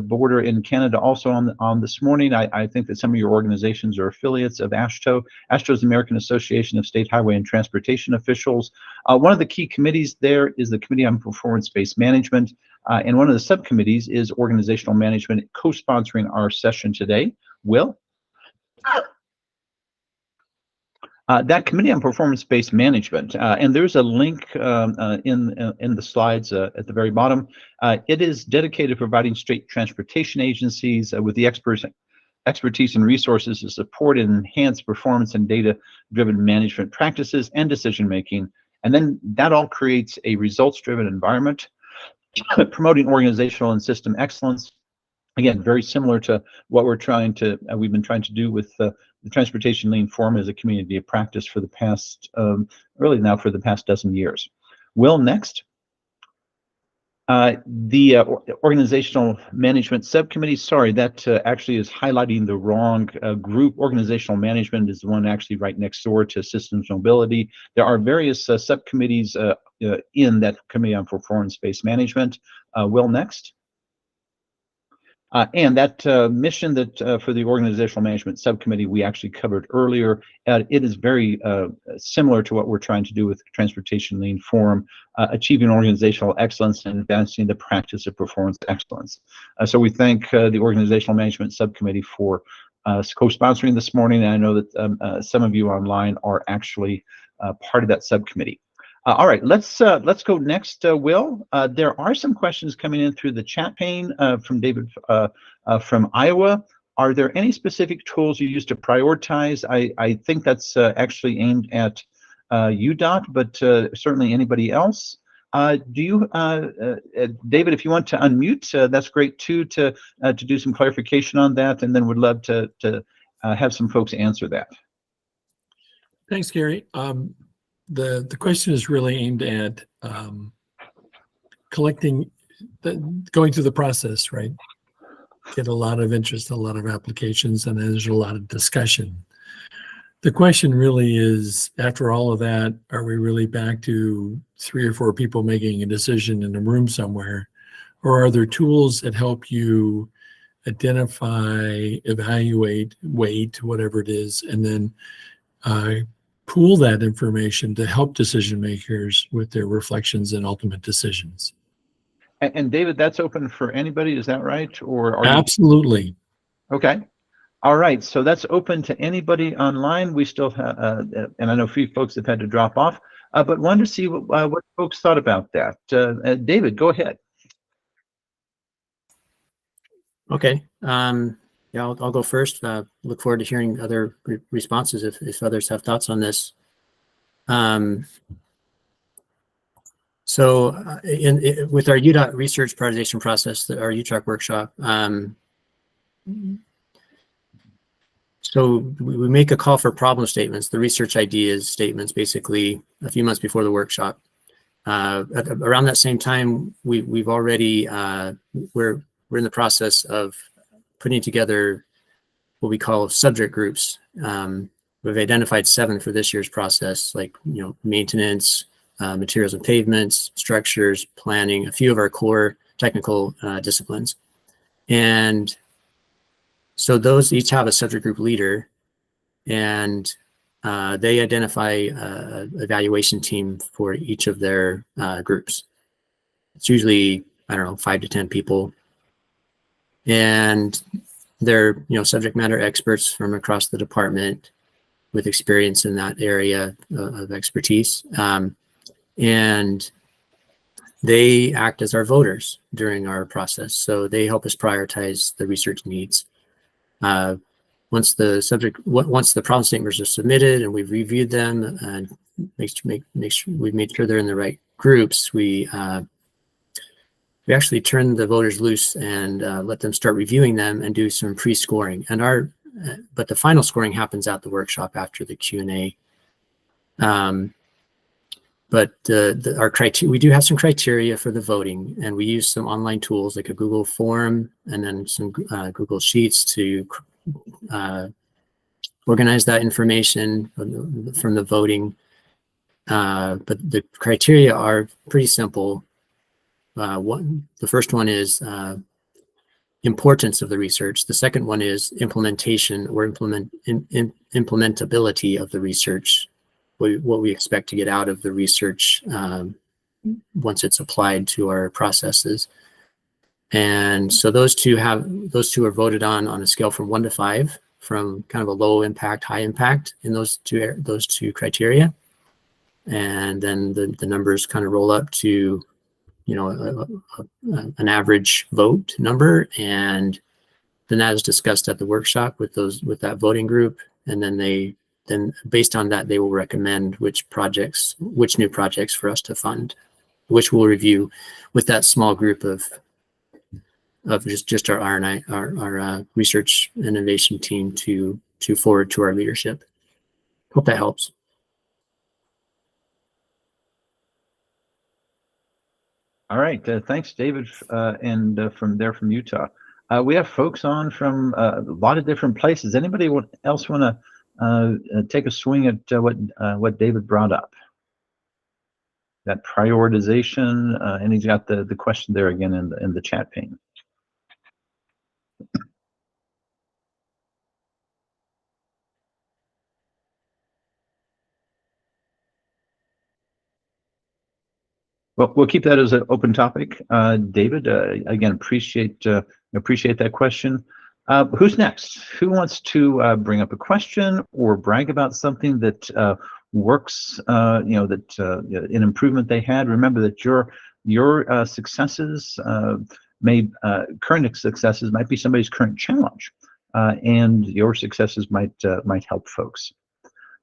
border in Canada also on this morning. I think that some of your organizations are affiliates of AASHTO. AASHTO is the American Association of State Highway and Transportation Officials. One of the key committees there is the Committee on Performance-Based Management. And one of the subcommittees is organizational management, co-sponsoring our session today. Will? That Committee on Performance-Based Management, and there's a link in the slides at the very bottom. It is dedicated to providing state transportation agencies with the expertise and resources to support and enhance performance and data-driven management practices and decision-making. And then that all creates a results-driven environment, promoting organizational and system excellence. Again, very similar to what we've been trying to do with the Transportation Lean Forum as a community of practice for the past, really now for the past dozen years. Will, next. The Organizational Management Subcommittee, sorry, that actually is highlighting the wrong group. Organizational Management is the one actually right next door to Systems Mobility. There are various subcommittees in that Committee on Performance-Based Management. Will, next. And that mission that for the Organizational Management Subcommittee we actually covered earlier, it is very similar to what we're trying to do with Transportation Lean Forum, achieving organizational excellence and advancing the practice of performance excellence. So we thank the Organizational Management Subcommittee for co-sponsoring this morning, and I know that some of you online are actually part of that subcommittee. All right, let's go next, Will. There are some questions coming in through the chat pane from David from Iowa. Are there any specific tools you use to prioritize? I think that's actually aimed at UDOT, but certainly anybody else. Do you, David, if you want to unmute, that's great too, to do some clarification on that, and then would love to have some folks answer that. Thanks, Gary. The question is really aimed at collecting, going through the process, right? Get a lot of interest, a lot of applications, and there's a lot of discussion. The question really is, after all of that, are we really back to 3 or 4 people making a decision in a room somewhere? Or are there tools that help you identify, evaluate, weight, whatever it is, and then pool that information to help decision makers with their reflections and ultimate decisions? And David, that's open for anybody, is that right? Or are Absolutely. Okay. All right, so that's open to anybody online. We still have, and I know a few folks have had to drop off, but wanted to see what folks thought about that. David, go ahead. Okay. Yeah, I'll go first. Look forward to hearing other responses if others have thoughts on this. So with our UDOT research prioritization process, our UTRAC workshop, so we make a call for problem statements, the research ideas statements, basically a few months before the workshop. Around that same time, we've already, we're in the process of putting together what we call subject groups. We've identified 7 for this year's process, like, maintenance, materials and pavements, structures, planning, a few of our core technical disciplines. And so those each have a subject group leader, and they identify an evaluation team for each of their groups. It's usually, I don't know, 5 to 10 people. And they're, subject matter experts from across the department with experience in that area of expertise. And they act as our voters during our process. So they help us prioritize the research needs. Once the problem statements are submitted and we've reviewed them and make sure we've made sure they're in the right groups, we actually turn the voters loose and let them start reviewing them and do some pre-scoring. And but the final scoring happens at the workshop after the Q&A. But our criteria, we do have some criteria for the voting, and we use some online tools like a Google form and then some Google Sheets to organize that information from the voting. But the criteria are pretty simple. The first one is importance of the research. The second one is implementation or implementability of the research. What we expect to get out of the research once it's applied to our processes. And so those two are voted on a scale from 1 to 5, from kind of a low impact, high impact in those two criteria. And then the numbers kind of roll up to, an average vote number. And then that is discussed at the workshop with that voting group. And then based on that, they will recommend which new projects for us to fund, which we'll review with that small group of of just our R&I, our research and innovation team to forward to our leadership. Hope that helps. All right, thanks, David, and from Utah. We have folks on from a lot of different places. Anybody else want to take a swing at what David brought up? That prioritization, and he's got the question there again in the chat pane. Well, we'll keep that as an open topic. David, again, appreciate that question. Who's next? Who wants to bring up a question or brag about something that works? An improvement they had. Remember that your successes current successes might be somebody's current challenge, and your successes might help folks.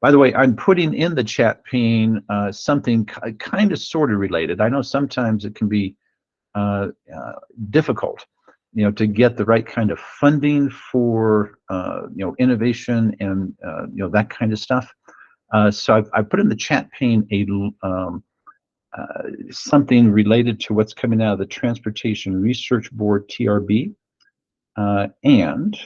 By the way, I'm putting in the chat pane something kind of sort of related. I know sometimes it can be difficult, to get the right kind of funding for innovation and that kind of stuff. So I put in the chat pane something related to what's coming out of the Transportation Research Board TRB, and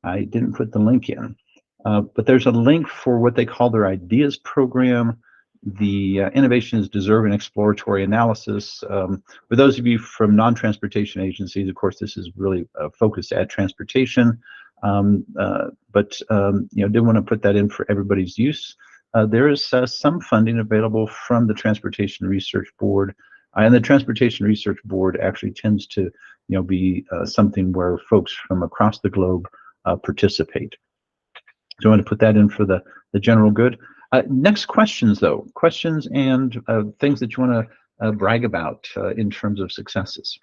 I didn't put the link in. But there's a link for what they call their ideas program. The innovation is deserving exploratory analysis. For those of you from non-transportation agencies, of course, this is really focused at transportation. But didn't want to put that in for everybody's use. There is some funding available from the Transportation Research Board, and the Transportation Research Board actually tends to be something where folks from across the globe participate. So I want to put that in for the general good. Next questions, though. Questions and things that you want to brag about in terms of successes.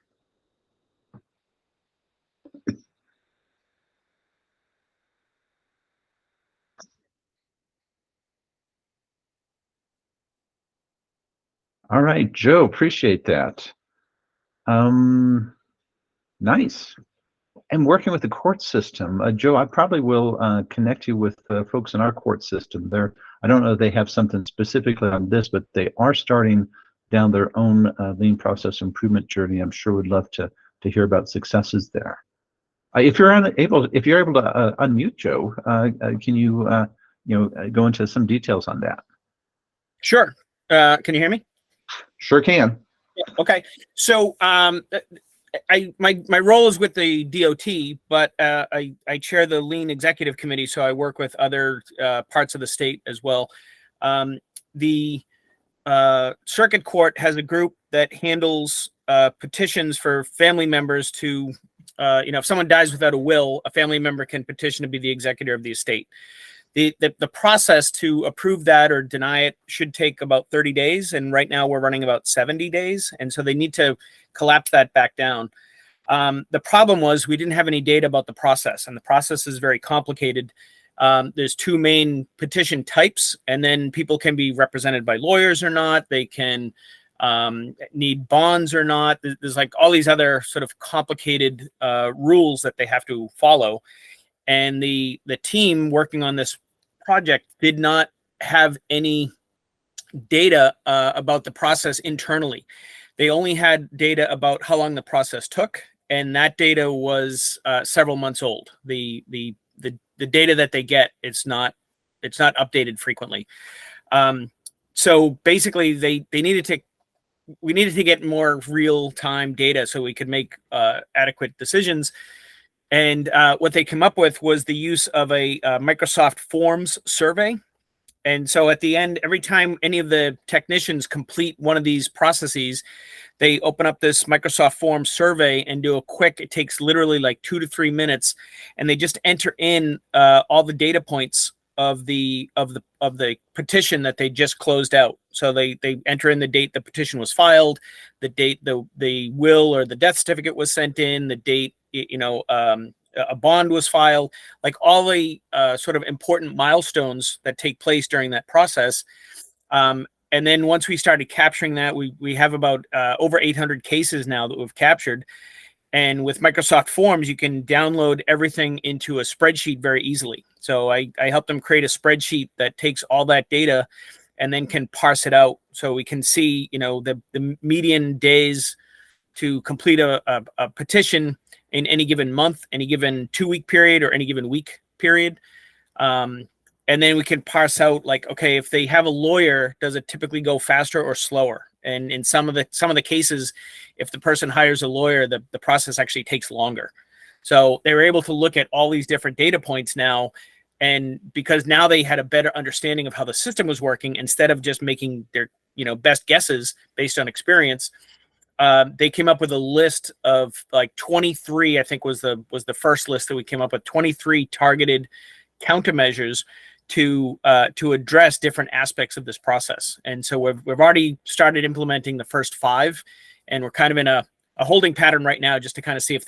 All right, Joe, appreciate that. Nice. And working with the court system, Joe, I probably will connect you with folks in our court system. I don't know if they have something specifically on this, but they are starting down their own lean process improvement journey. I'm sure would love to hear about successes there. If you're able to unmute, Joe, can you go into some details on that? Sure. Can you hear me? Sure can. Okay. So my role is with the DOT, but I chair the Lean Executive Committee, so I work with other parts of the state as well. The Circuit Court has a group that handles petitions for family members to, if someone dies without a will, a family member can petition to be the executor of the estate. The process to approve that or deny it should take about 30 days. And right now we're running about 70 days. And so they need to collapse that back down. The problem was we didn't have any data about the process, and the process is very complicated. There's two main petition types, and then people can be represented by lawyers or not. They can need bonds or not. There's like all these other sort of complicated rules that they have to follow. And the team working on this project did not have any data about the process internally. They only had data about how long the process took, and that data was several months old. The data that they get, it's not updated frequently. So basically, we needed to get more real-time data so we could make adequate decisions. And what they came up with was the use of a Microsoft Forms survey. And so at the end, every time any of the technicians complete one of these processes, they open up this Microsoft Forms survey and do a quick, it takes literally like 2 to 3 minutes, and they just enter in all the data points of the petition that they just closed out. So they enter in the date the petition was filed, the date the will or the death certificate was sent in, the date a bond was filed, like all the sort of important milestones that take place during that process. And then once we started capturing that, we have about over 800 cases now that we've captured. And with Microsoft Forms, you can download everything into a spreadsheet very easily. So I help them create a spreadsheet that takes all that data and then can parse it out. So we can see, the median days to complete a petition in any given month, any given 2-week period, or any given week period. And then we can parse out, like, okay, if they have a lawyer, does it typically go faster or slower? And in some of the cases, if the person hires a lawyer, the process actually takes longer. So they were able to look at all these different data points now. And because now they had a better understanding of how the system was working, instead of just making their best guesses based on experience, they came up with a list of like 23, I think was the first list that we came up with, 23 targeted countermeasures to address different aspects of this process. And so we've already started implementing the first 5, and we're kind of in a holding pattern right now, just to kind of see if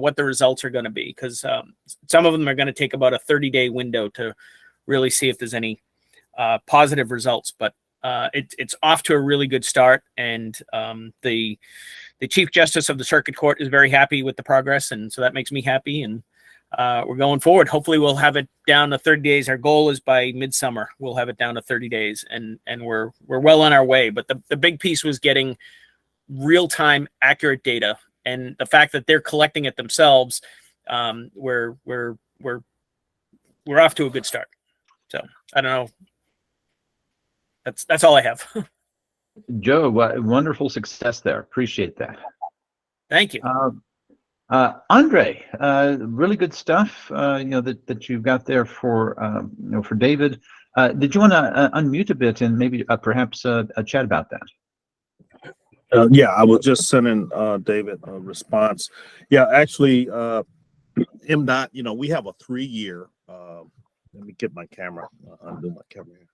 what the results are going to be, because some of them are going to take about a 30-day window to really see if there's any positive results. But it's off to a really good start, and the Chief Justice of the Circuit Court is very happy with the progress, and so that makes me happy. And we're going forward. Hopefully, we'll have it down to 30 days. Our goal is by midsummer we'll have it down to 30 days, and we're well on our way. But the big piece was getting real-time accurate data, and the fact that they're collecting it themselves. We're off to a good start. So I don't know. That's all I have. Joe, wonderful success there. Appreciate that. Thank you. Andre, really good stuff. That you've got there for for David. Did you want to unmute a bit and maybe perhaps chat about that? Yeah, I was just sending David a response. Yeah, actually, MDOT, we have a 3-year. Let me get my camera. Undo my camera here.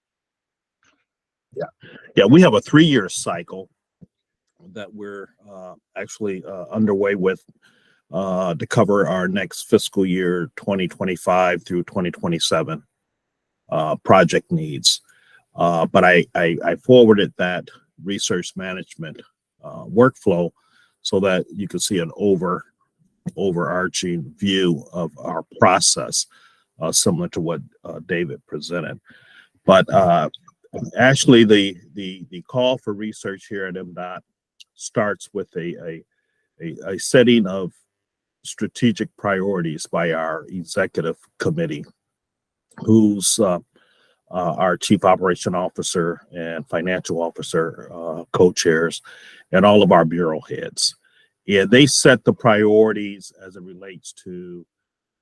Yeah, we have a 3-year cycle that we're actually underway with to cover our next fiscal year 2025 through 2027 project needs. But I forwarded that research management workflow so that you can see an overarching view of our process, similar to what David presented. But actually, the call for research here at MDOT starts with a setting of strategic priorities by our executive committee, who's our chief operation officer and financial officer co-chairs, and all of our bureau heads. And they set the priorities as it relates to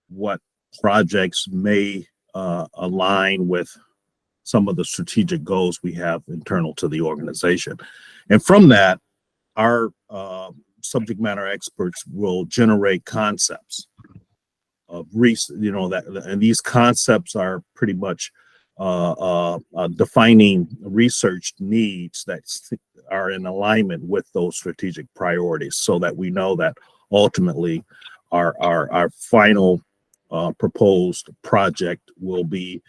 what projects may align with some of the strategic goals we have internal to the organization. And from that, our subject matter experts will generate concepts of and these concepts are pretty much defining research needs that are in alignment with those strategic priorities, so that we know that ultimately our final proposed project will be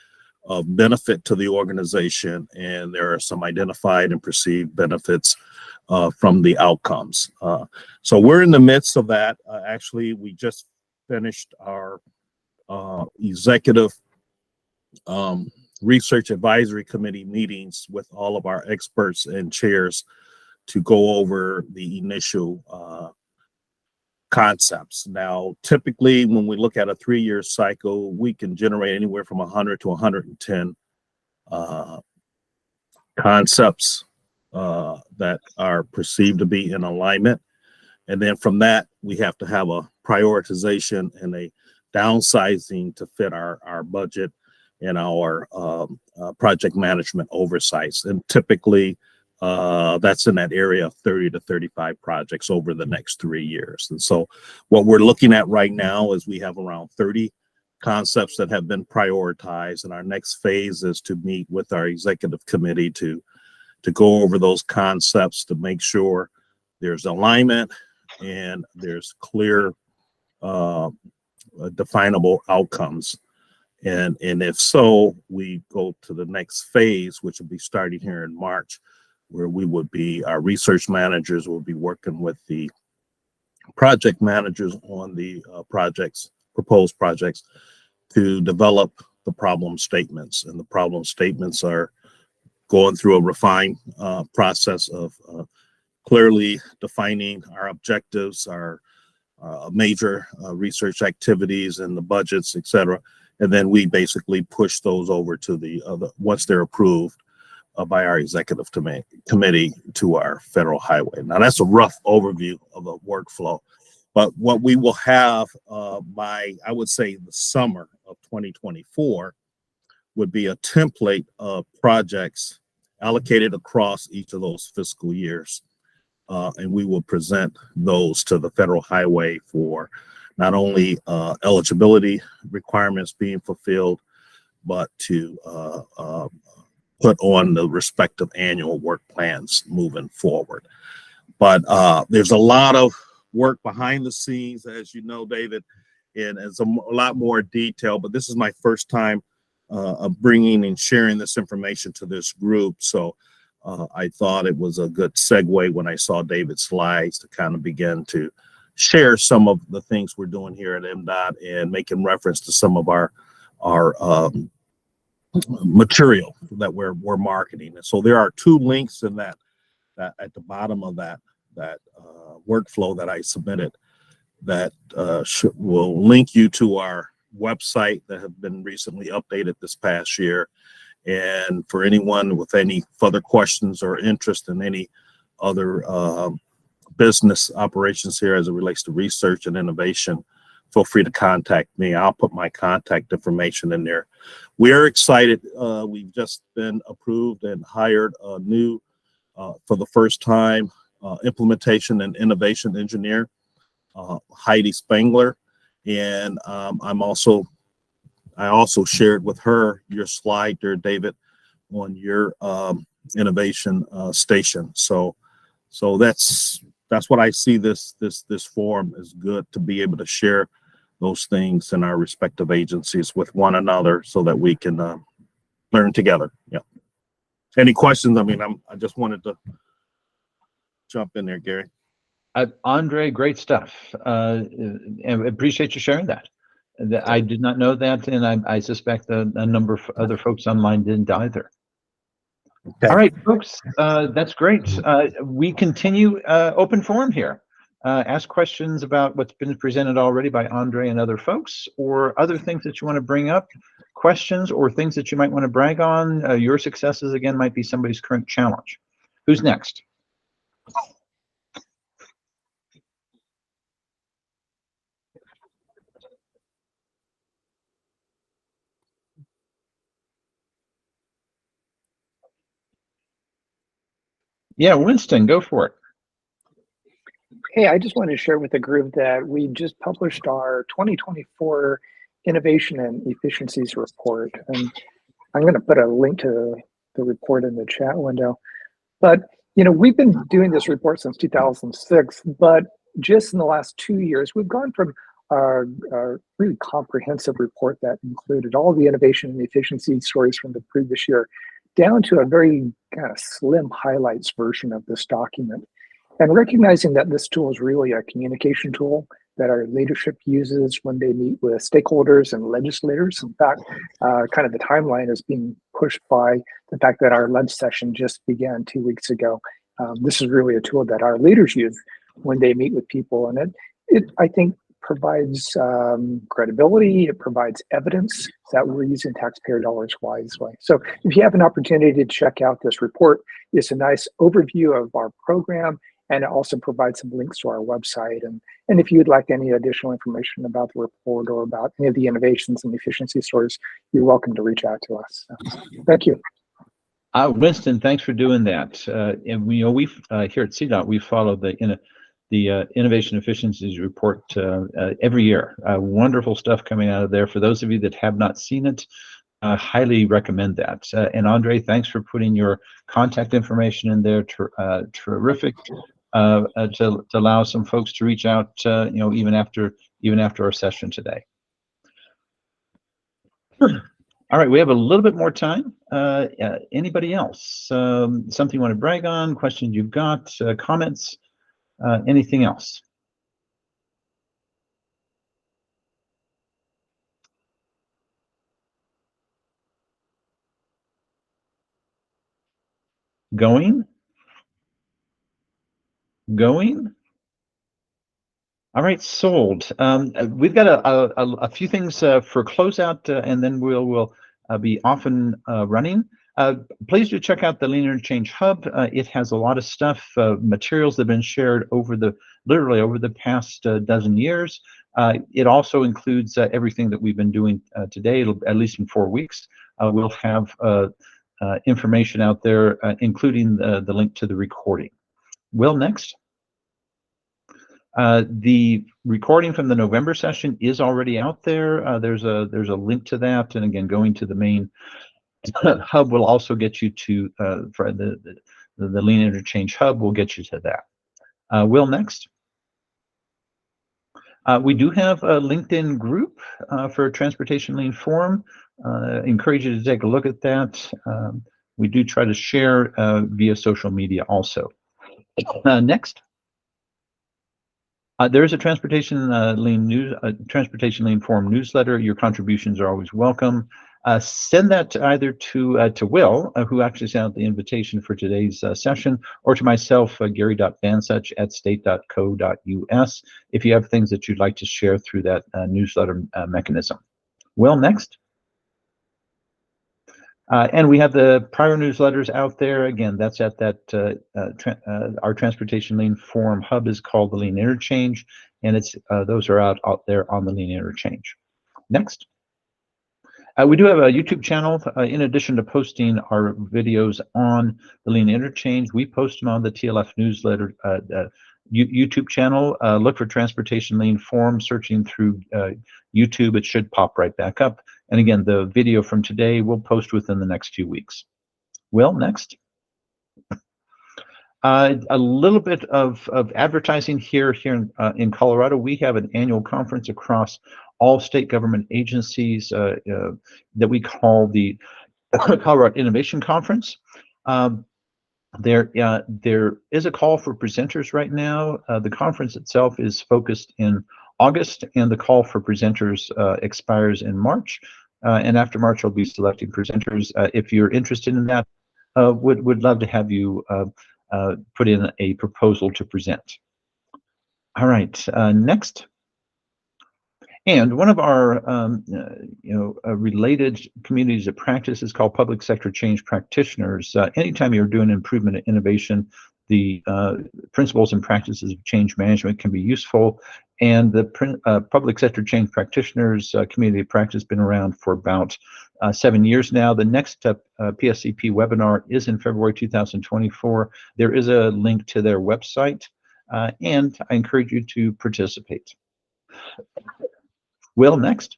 of benefit to the organization, and there are some identified and perceived benefits from the outcomes. So we're in the midst of that. Actually, we just finished our executive research advisory committee meetings with all of our experts and chairs to go over the initial concepts. Now, typically, when we look at a 3-year cycle, we can generate anywhere from 100 to 110 concepts that are perceived to be in alignment. And then from that, we have to have a prioritization and a downsizing to fit our budget and our project management oversights. And typically, that's in that area of 30 to 35 projects over the next 3 years. And so what we're looking at right now is we have around 30 concepts that have been prioritized. And our next phase is to meet with our executive committee to go over those concepts to make sure there's alignment and there's clear, definable outcomes. And if so, we go to the next phase, which will be starting here in March, where our research managers will be working with the project managers on the proposed projects, to develop the problem statements. And the problem statements are going through a refined process of clearly defining our objectives, our major research activities and the budgets, et cetera. And then we basically push those over to the once they're approved by our executive committee to our federal highway. Now that's a rough overview of a workflow, but what we will have by, I would say, the summer of 2024 would be a template of projects allocated across each of those fiscal years. And we will present those to the federal highway for not only eligibility requirements being fulfilled, but to put on the respective annual work plans moving forward. But there's a lot of work behind the scenes, as you know, David, and it's a lot more detail, but this is my first time of bringing and sharing this information to this group. So I thought it was a good segue when I saw David's slides to kind of begin to share some of the things we're doing here at MDOT and making reference to some of our material that we're marketing. And so there are 2 links in that at the bottom of that workflow that I submitted that will link you to our website that have been recently updated this past year. And for anyone with any further questions or interest in any other business operations here as it relates to research and innovation, feel free to contact me. I'll put my contact information in there. We are excited. We've just been approved and hired a new, for the first time, implementation and innovation engineer, Heidi Spangler. And I also shared with her your slide there, David, on your innovation station. So that's what I see this forum is good, to be able to share those things in our respective agencies with one another so that we can learn together. Yeah. Any questions? I mean, I just wanted to jump in there, Gary. Andre, great stuff. And appreciate you sharing that. I did not know that, and I suspect a number of other folks online didn't either. Okay. All right, folks, that's great. We continue open forum here. Ask questions about what's been presented already by Andre and other folks, or other things that you want to bring up, questions or things that you might want to brag on. Your successes, again, might be somebody's current challenge. Who's next? Yeah, Winston, go for it. Hey, I just wanted to share with the group that we just published our 2024 Innovation and Efficiencies Report. And I'm going to put a link to the report in the chat window. But, you know, we've been doing this report since 2006, but just in the last 2 years, we've gone from a really comprehensive report that included all the innovation and efficiency stories from the previous year down to a very kind of slim highlights version of this document. And recognizing that this tool is really a communication tool that our leadership uses when they meet with stakeholders and legislators. In fact, kind of the timeline is being pushed by the fact that our lunch session just began 2 weeks ago. This is really a tool that our leaders use when they meet with people. And it I think, provides credibility. It provides evidence that we're using taxpayer dollars wisely. So if you have an opportunity to check out this report, it's a nice overview of our program, and it also provides some links to our website. And if you'd like any additional information about the report or about any of the innovations and efficiency stories, you're welcome to reach out to us. So, thank you. Winston, thanks for doing that. And we know here at CDOT, we follow the Innovation Efficiencies Report every year. Wonderful stuff coming out of there. For those of you that have not seen it, highly recommend that. And Andre, thanks for putting your contact information in there. Terrific to allow some folks to reach out, you know, even after our session today. All right, we have a little bit more time. Anybody else? Something you want to brag on? Questions you've got? Comments? Anything else? Going. All right, sold. We've got a few things for closeout, and then we'll be off and running. Please do check out the Lean Interchange Hub. It has a lot of stuff, materials that have been shared literally over the past dozen years. It also includes everything that we've been doing today, at least in 4 weeks. We'll have information out there, including the link to the recording. Will, next. The recording from the November session is already out there. There's a link to that, and again, going to the main hub will also get you to for the Lean Interchange Hub will get you to that. Will, next. We do have a LinkedIn group for Transportation Lean Forum. Encourage you to take a look at that. We do try to share via social media also. Next. There is a Transportation Lean Forum newsletter. Your contributions are always welcome. Send that either to Will, who actually sent out the invitation for today's session, or to myself, Gary.Vansuch at state.co.us, if you have things that you'd like to share through that newsletter mechanism. Will, next. And we have the prior newsletters out there. Again, that's at that, our Transportation Lean Forum hub is called the Lean Interchange, and it's those are out there on the Lean Interchange. Next. We do have a YouTube channel. In addition to posting our videos on the Lean Interchange, we post them on the TLF newsletter YouTube channel. Look for Transportation Lean Forum, searching through YouTube. It should pop right back up. And again, the video from today will post within the next few weeks. Will, next. A little bit of advertising here in Colorado. We have an annual conference across all state government agencies that we call the Colorado Innovation Conference. There is a call for presenters right now. The conference itself is focused in August, and the call for presenters expires in March. And after March, I'll be selecting presenters. If you're interested in that, would love to have you put in a proposal to present. All right, next. And one of our related communities of practice is called public sector change practitioners. Anytime you're doing improvement and innovation, the principles and practices of change management can be useful. And the public sector change practitioners community of practice has been around for about 7 years now. The next PSCP webinar is in February 2024. There is a link to their website, and I encourage you to participate. Will, next.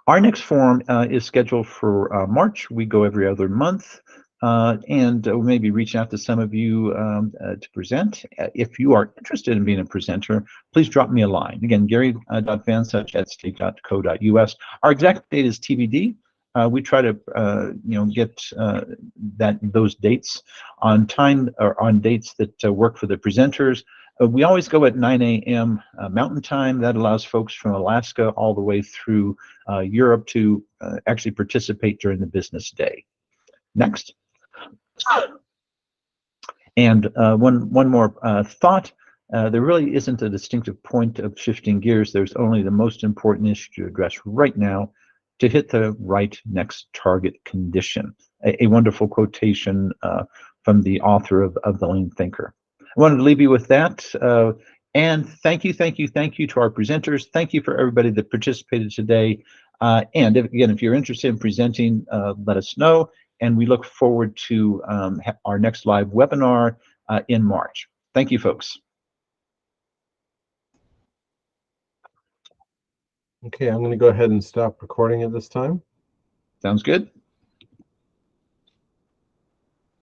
Our next forum is scheduled for March. We go every other month, and we may be reaching out to some of you to present. If you are interested in being a presenter, please drop me a line. Again, Gary.Vansuch at state.co.us. Our exact date is TBD. We try to get those dates on time, or on dates that work for the presenters. We always go at 9 a.m. Mountain Time. That allows folks from Alaska all the way through Europe to actually participate during the business day. Next. And one more thought. There really isn't a distinctive point of shifting gears. There's only the most important issue to address right now to hit the right next target condition. A wonderful quotation from the author of The Lean Thinker. I wanted to leave you with that. And thank you to our presenters. Thank you for everybody that participated today. And if you're interested in presenting, let us know. And we look forward to our next live webinar in March. Thank you, folks. Okay, I'm going to go ahead and stop recording at this time. Sounds good.